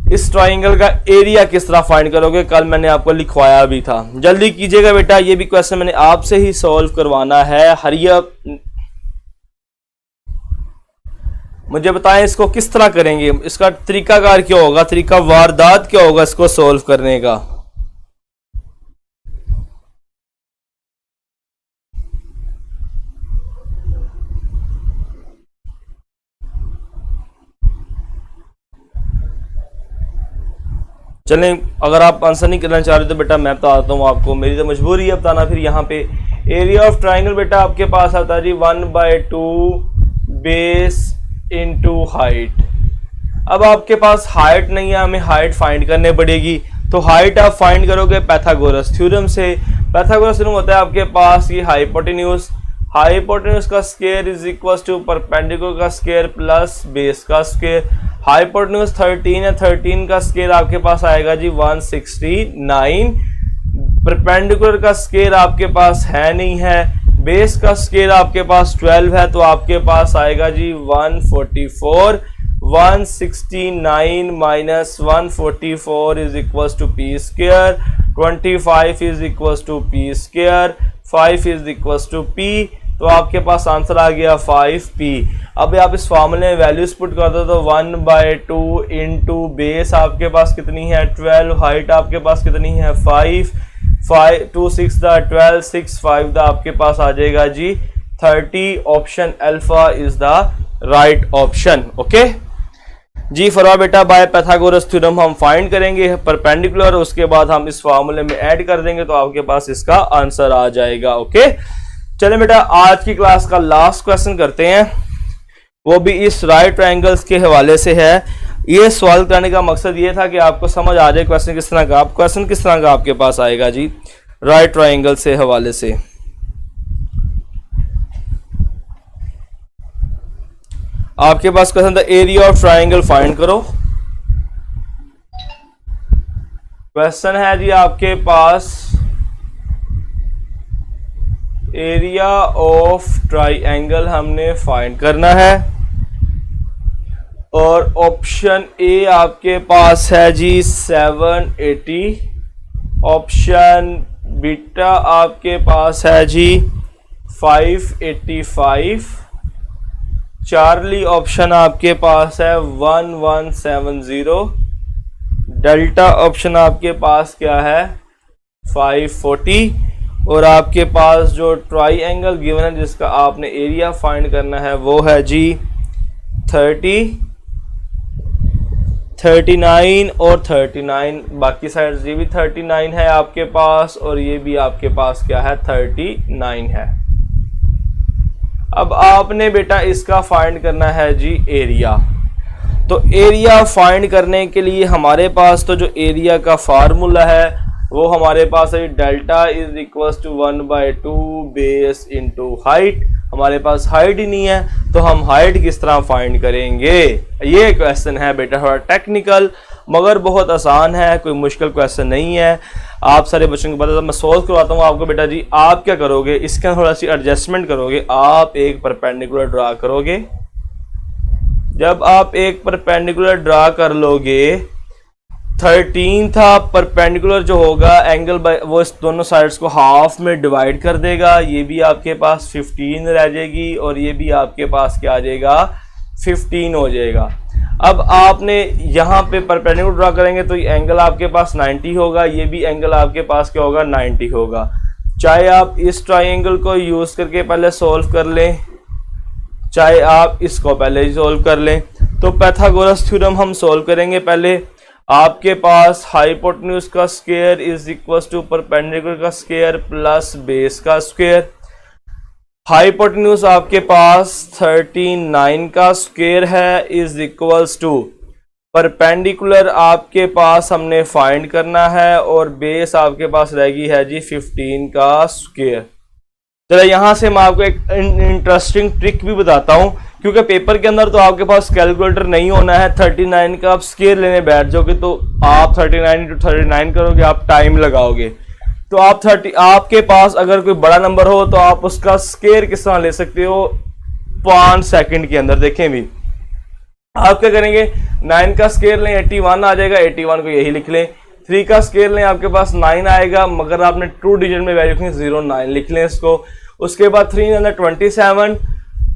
इस ट्राइंगल का एरिया किस तरह फाइंड करोगे, कल मैंने आपको लिखवाया भी था। जल्दी कीजिएगा बेटा, ये भी क्वेश्चन मैंने आपसे ही सॉल्व करवाना है। हरिया मुझे बताएं इसको किस तरह करेंगे, इसका तरीकाकार क्या होगा, तरीका वारदात क्या होगा इसको सॉल्व करने का। चलें, अगर आप आंसर नहीं करना चाह रहे तो बेटा मैं बताता हूँ आपको, मेरी तो मजबूरी है बताना। फिर यहाँ पे एरिया ऑफ ट्राइंगल बेटा आपके पास आता है जी 1/2 बेस इनटू हाइट। अब आपके पास हाइट नहीं है, हमें हाइट फाइंड करनी पड़ेगी। तो हाइट आप फाइंड करोगे पाइथागोरस थ्योरम से। पाइथागोरस थ्योरम होता है आपके पास ये हाइपोटेन्यूज, हाइपोटेन्यूज का square is equal to perpendicular का स्क्वायर प्लस बेस का स्क्वायर। हाइपोटेन्यूज 13 है, 13 का स्क्वायर आपके पास आएगा जी 169। परपेंडिकुलर का स्क्वायर आपके पास है नहीं है, बेस का स्क्वायर आपके पास 12 है, तो आपके पास आएगा जी 144। 169 minus 144 is equal to p square, 25 is equal to p square, 5 is equal to p, तो आपके पास आंसर आ गया 5p। अब आप इस फॉर्मूले में वैल्यूज पुट कर दो तो 1/2 इंटू बेस आपके पास कितनी है 12, हाइट आपके पास कितनी है 5, 2 6 12, 6 5 आपके पास आ जाएगा जी 30। Option alpha is the right option. Okay जी, फरवा बेटा बाय पाइथागोरस थ्योरम हम फाइंड करेंगे परपेंडिकुलर, उसके बाद हम इस फॉर्मूले में ऐड कर देंगे तो आपके पास इसका आंसर आ जाएगा। ओके चलिए बेटा, आज की क्लास का लास्ट क्वेश्चन करते हैं, वो भी इस राइट ट्रायंगल्स के हवाले से है। ये सवाल करने का मकसद ये था कि आपको समझ आ जाए क्वेश्चन किस तरह का, क्वेश्चन किस तरह का आपके पास आएगा जी राइट ट्रायंगल से हवाले से। आपके पास क्वेश्चन था एरिया ऑफ ट्राइंगल फाइंड करो। क्वेश्चन है जी आपके पास एरिया ऑफ ट्राइंगल हमने फाइंड करना है और ऑप्शन ए आपके पास है जी 780, ऑप्शन बीटा आपके पास है जी 585, चार्ली ऑप्शन आपके पास है 1170, डेल्टा ऑप्शन आपके पास क्या है 540 और आपके पास जो ट्राइंगल गिवन है जिसका आपने एरिया फाइंड करना है वो है जी 30, 39 और 39। बाकी साइड ये भी 39 है आपके पास और ये भी आपके पास क्या है 39 है। अब आपने बेटा इसका फाइंड करना है जी एरिया। तो एरिया फाइंड करने के लिए हमारे पास तो जो एरिया का फार्मूला है वो हमारे पास है delta is equal to 1/2 base into height. हमारे पास हाइट ही नहीं है तो हम हाइट किस तरह फाइंड करेंगे। ये क्वेश्चन है बेटा थोड़ा टेक्निकल मगर बहुत आसान है, कोई मुश्किल क्वेश्चन नहीं है। आप सारे बच्चों को पता मैं सोल्व करवाता हूँ आपको। बेटा जी आप क्या करोगे, इसका थोड़ा सी एडजस्टमेंट करोगे। आप एक परपेंडिकुलर ड्रा करोगे। जब आप एक परपेंडिकुलर ड्रा कर लोगे 13 था परपेंडिकुलर जो होगा एंगल बाय वो इस दोनों साइड्स को हाफ में डिवाइड कर देगा। ये भी आपके पास 15 रह जाएगी और ये भी आपके पास क्या आ जाएगा 15 हो जाएगा। अब आपने यहाँ पे परपेंडिकुलर ड्रा करेंगे तो ये एंगल आपके पास 90 होगा, ये भी एंगल आपके पास क्या होगा 90 होगा। चाहे आप इस ट्राइंगल को यूज करके पहले सोल्व कर लें, चाहे आप इसको पहले ही सोल्व कर लें। तो पाइथागोरस थ्योरम हम सोल्व करेंगे। पहले आपके पास हाइपोटेन्यूज का square is equal to perpendicular का स्क्वायर प्लस बेस का स्क्वायर। हाइपोटेन्यूज आपके पास 39 का स्क्वायर है इज इक्वल्स टू परपेंडिकुलर आपके पास हमने फाइंड करना है और बेस आपके पास रहेगी है जी 15 का स्क्वायर। चलो यहां से मैं आपको एक इंटरेस्टिंग ट्रिक भी बताता हूं क्योंकि पेपर के अंदर तो आपके पास कैलकुलेटर नहीं होना है। 39 का आप स्क्वायर लेने बैठ जाओगे तो आप 39 × 39 करोगे, आप टाइम लगाओगे। तो आप आपके पास अगर कोई बड़ा नंबर हो तो आप उसका स्क्वायर किस तरह ले सकते हो 5 सेकंड के अंदर। देखें भी आप क्या करेंगे 9 का स्क्वायर लें 81 आ जाएगा, 81 को यही लिख लें। 3 का स्क्वायर लें आपके पास 9 आएगा मगर आपने 2 डिजिट में वैल्यू लिखनी 09 लिख लें इसको। उसके बाद 3 अंदर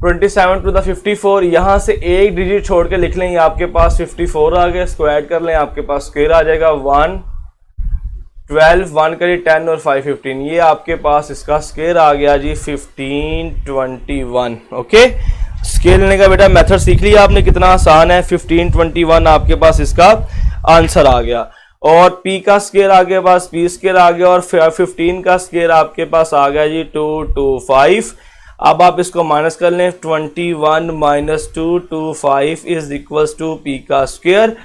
27 टू द 54 यहां से एक डिजिट छोड़ के लिख लें, ये आपके पास 54 आ गया। इसको ऐड कर लें आपके पास स्क्वायर आ जाएगा 1 12 1 करिए 10 और 5 15 ये आपके पास इसका स्क्वायर आ गया जी 1521। ओके स्क्वायर लेने का बेटा मेथड सीख लिया आपने, कितना आसान है। 1521 आपके पास इसका आंसर आ गया और p का स्क्वायर आपके पास p स्क्वायर आ गया और 15 का स्क्वायर आपके पास आ गया जी 225। अब आप इसको माइनस कर लें 21 minus 225 is equals to p का स्क्वायर।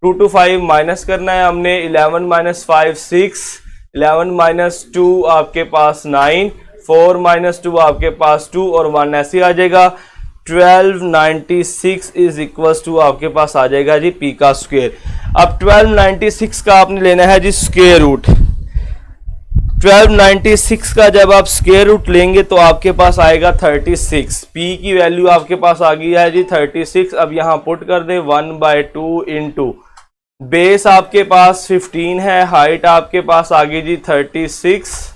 225 माइनस करना है हमने 11 माइनस 5 6, 11 माइनस 2 आपके पास 9, 4 माइनस 2 आपके पास 2 और 1 ऐसे आ जाएगा। 1296 इज इक्वल्स टू आपके पास आ जाएगा जी p का स्क्वायर। अब 1296 का आपने लेना है जी स्क्वायर रूट। 1296 का जब आप स्क्वायर रूट लेंगे तो आपके पास आएगा 36। p की वैल्यू आपके पास आ गई है जी 36। अब यहां पुट कर दे 1/2 इंटू बेस आपके पास 15 है, हाइट आपके पास आ गई जी 36।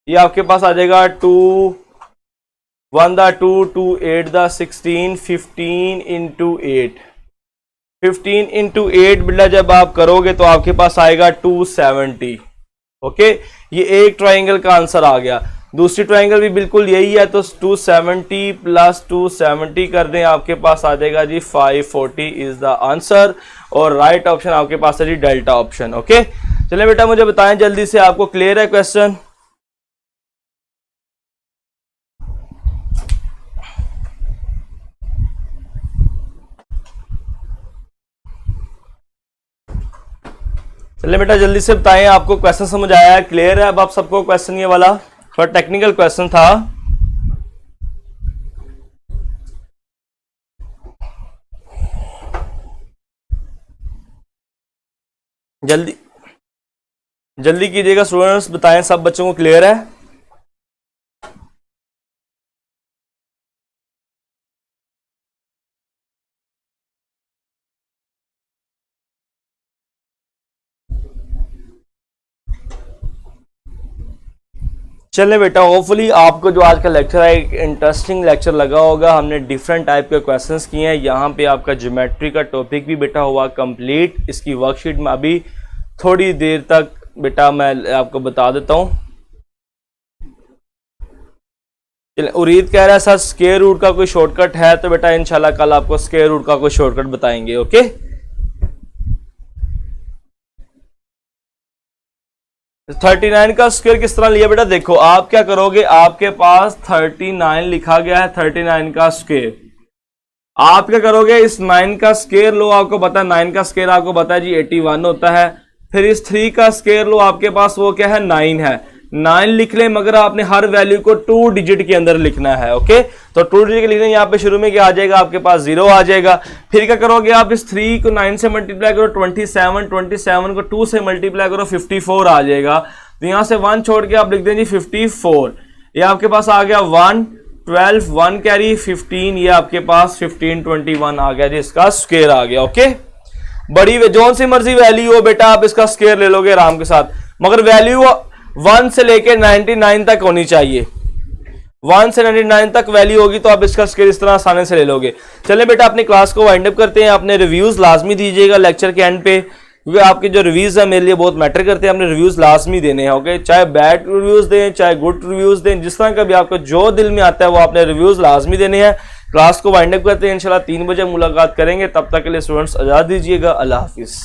ये आपके पास आ जाएगा 2 1 दा 2 2 8 दा 16 15 इंटू 8 15 इंटू 8 बेटा जब आप करोगे तो आपके पास आएगा 270। ओके ये एक ट्राइंगल का आंसर आ गया। दूसरी ट्राइंगल भी बिल्कुल यही है तो 270 प्लस 270 कर दें आपके पास आ जाएगा जी 540 इज द आंसर और राइट ऑप्शन आपके पास है जी डेल्टा ऑप्शन। ओके चलिए बेटा मुझे बताएं जल्दी से, आपको क्लियर है क्वेश्चन? चलिए बेटा जल्दी से बताएं आपको क्वेश्चन समझ आया है, क्लियर है अब आप सबको क्वेश्चन ये वाला? थोड़ा टेक्निकल क्वेश्चन था। जल्दी जल्दी कीजिएगा स्टूडेंट्स, बताएं सब बच्चों को क्लियर है? चले बेटा, होपफुली आपको जो आज का लेक्चर है एक इंटरेस्टिंग लेक्चर लगा होगा। हमने डिफरेंट टाइप के क्वेश्चंस किए हैं। यहाँ पे आपका ज्योमेट्री का टॉपिक भी बेटा हुआ कंप्लीट। इसकी वर्कशीट में अभी थोड़ी देर तक बेटा मैं आपको बता देता हूँ। चलिए, उरीद कह रहा है सर स्क्वायर रूट का कोई शॉर्टकट है, तो बेटा इंशाल्लाह कल आपको स्क्वायर रूट का कोई शॉर्टकट बताएंगे। ओके, 39 का स्क्वायर किस तरह लिया बेटा? देखो आप क्या करोगे, आपके पास 39 लिखा गया है, 39 का स्क्वायर। आप क्या करोगे, इस 9 का स्क्वायर लो, आपको पता है 9 का स्क्वायर आपको पता है जी 81 होता है। फिर इस 3 का स्क्वायर लो, आपके पास वो क्या है 9 है। 9 लिख ले, मगर आपने हर वैल्यू को 2 डिजिट के अंदर लिखना है। ओके, तो 2 डिजिट के लिखने, यहाँ पे शुरू में क्या आ जाएगा, आपके पास 0 आ जाएगा। फिर क्या करोगे, आप इस 3 को 9 से मल्टीप्लाई करो 27, 27 को 2 से मल्टीप्लाई करो 54 आ जाएगा। तो यहां से 1 छोड़ के आप लिख दें जी 54। ये आपके पास आ गया 1, 12, 1 कैरी 15, ये आपके पास 15, 21 आ गया जी, इसका स्क्वायर आ गया। ओके, बड़ी जो सी मर्जी वैल्यू हो बेटा आप इसका स्क्वायर ले लोगे आराम के साथ, मगर वैल्यू 1 से लेके 99 तक होनी चाहिए। 1 से 99 तक वैल्यू होगी तो आप इसका स्क्वायर इस तरह आसानी से ले लोगे। चले बेटा अपनी क्लास को वाइंड अप करते हैं। अपने रिव्यूज लाजमी दीजिएगा लेक्चर के एंड पे, क्योंकि आपके जो रिव्यूज है मेरे लिए बहुत मैटर करते हैं। अपने रिव्यूज लाजमी देने हैं। ओके, चाहे बैड रिव्यूज दें चाहे गुड रिव्यूज दें, जिस तरह का भी आपको जो दिल में आता है वो अपने रिव्यूज लाजमी देने हैं। क्लास को वाइंड अप करते हैं, इंशाल्लाह 3 बजे मुलाकात करेंगे। तब तक के लिए स्टूडेंट्स आजाद दीजिएगा। अल्लाह हाफिज।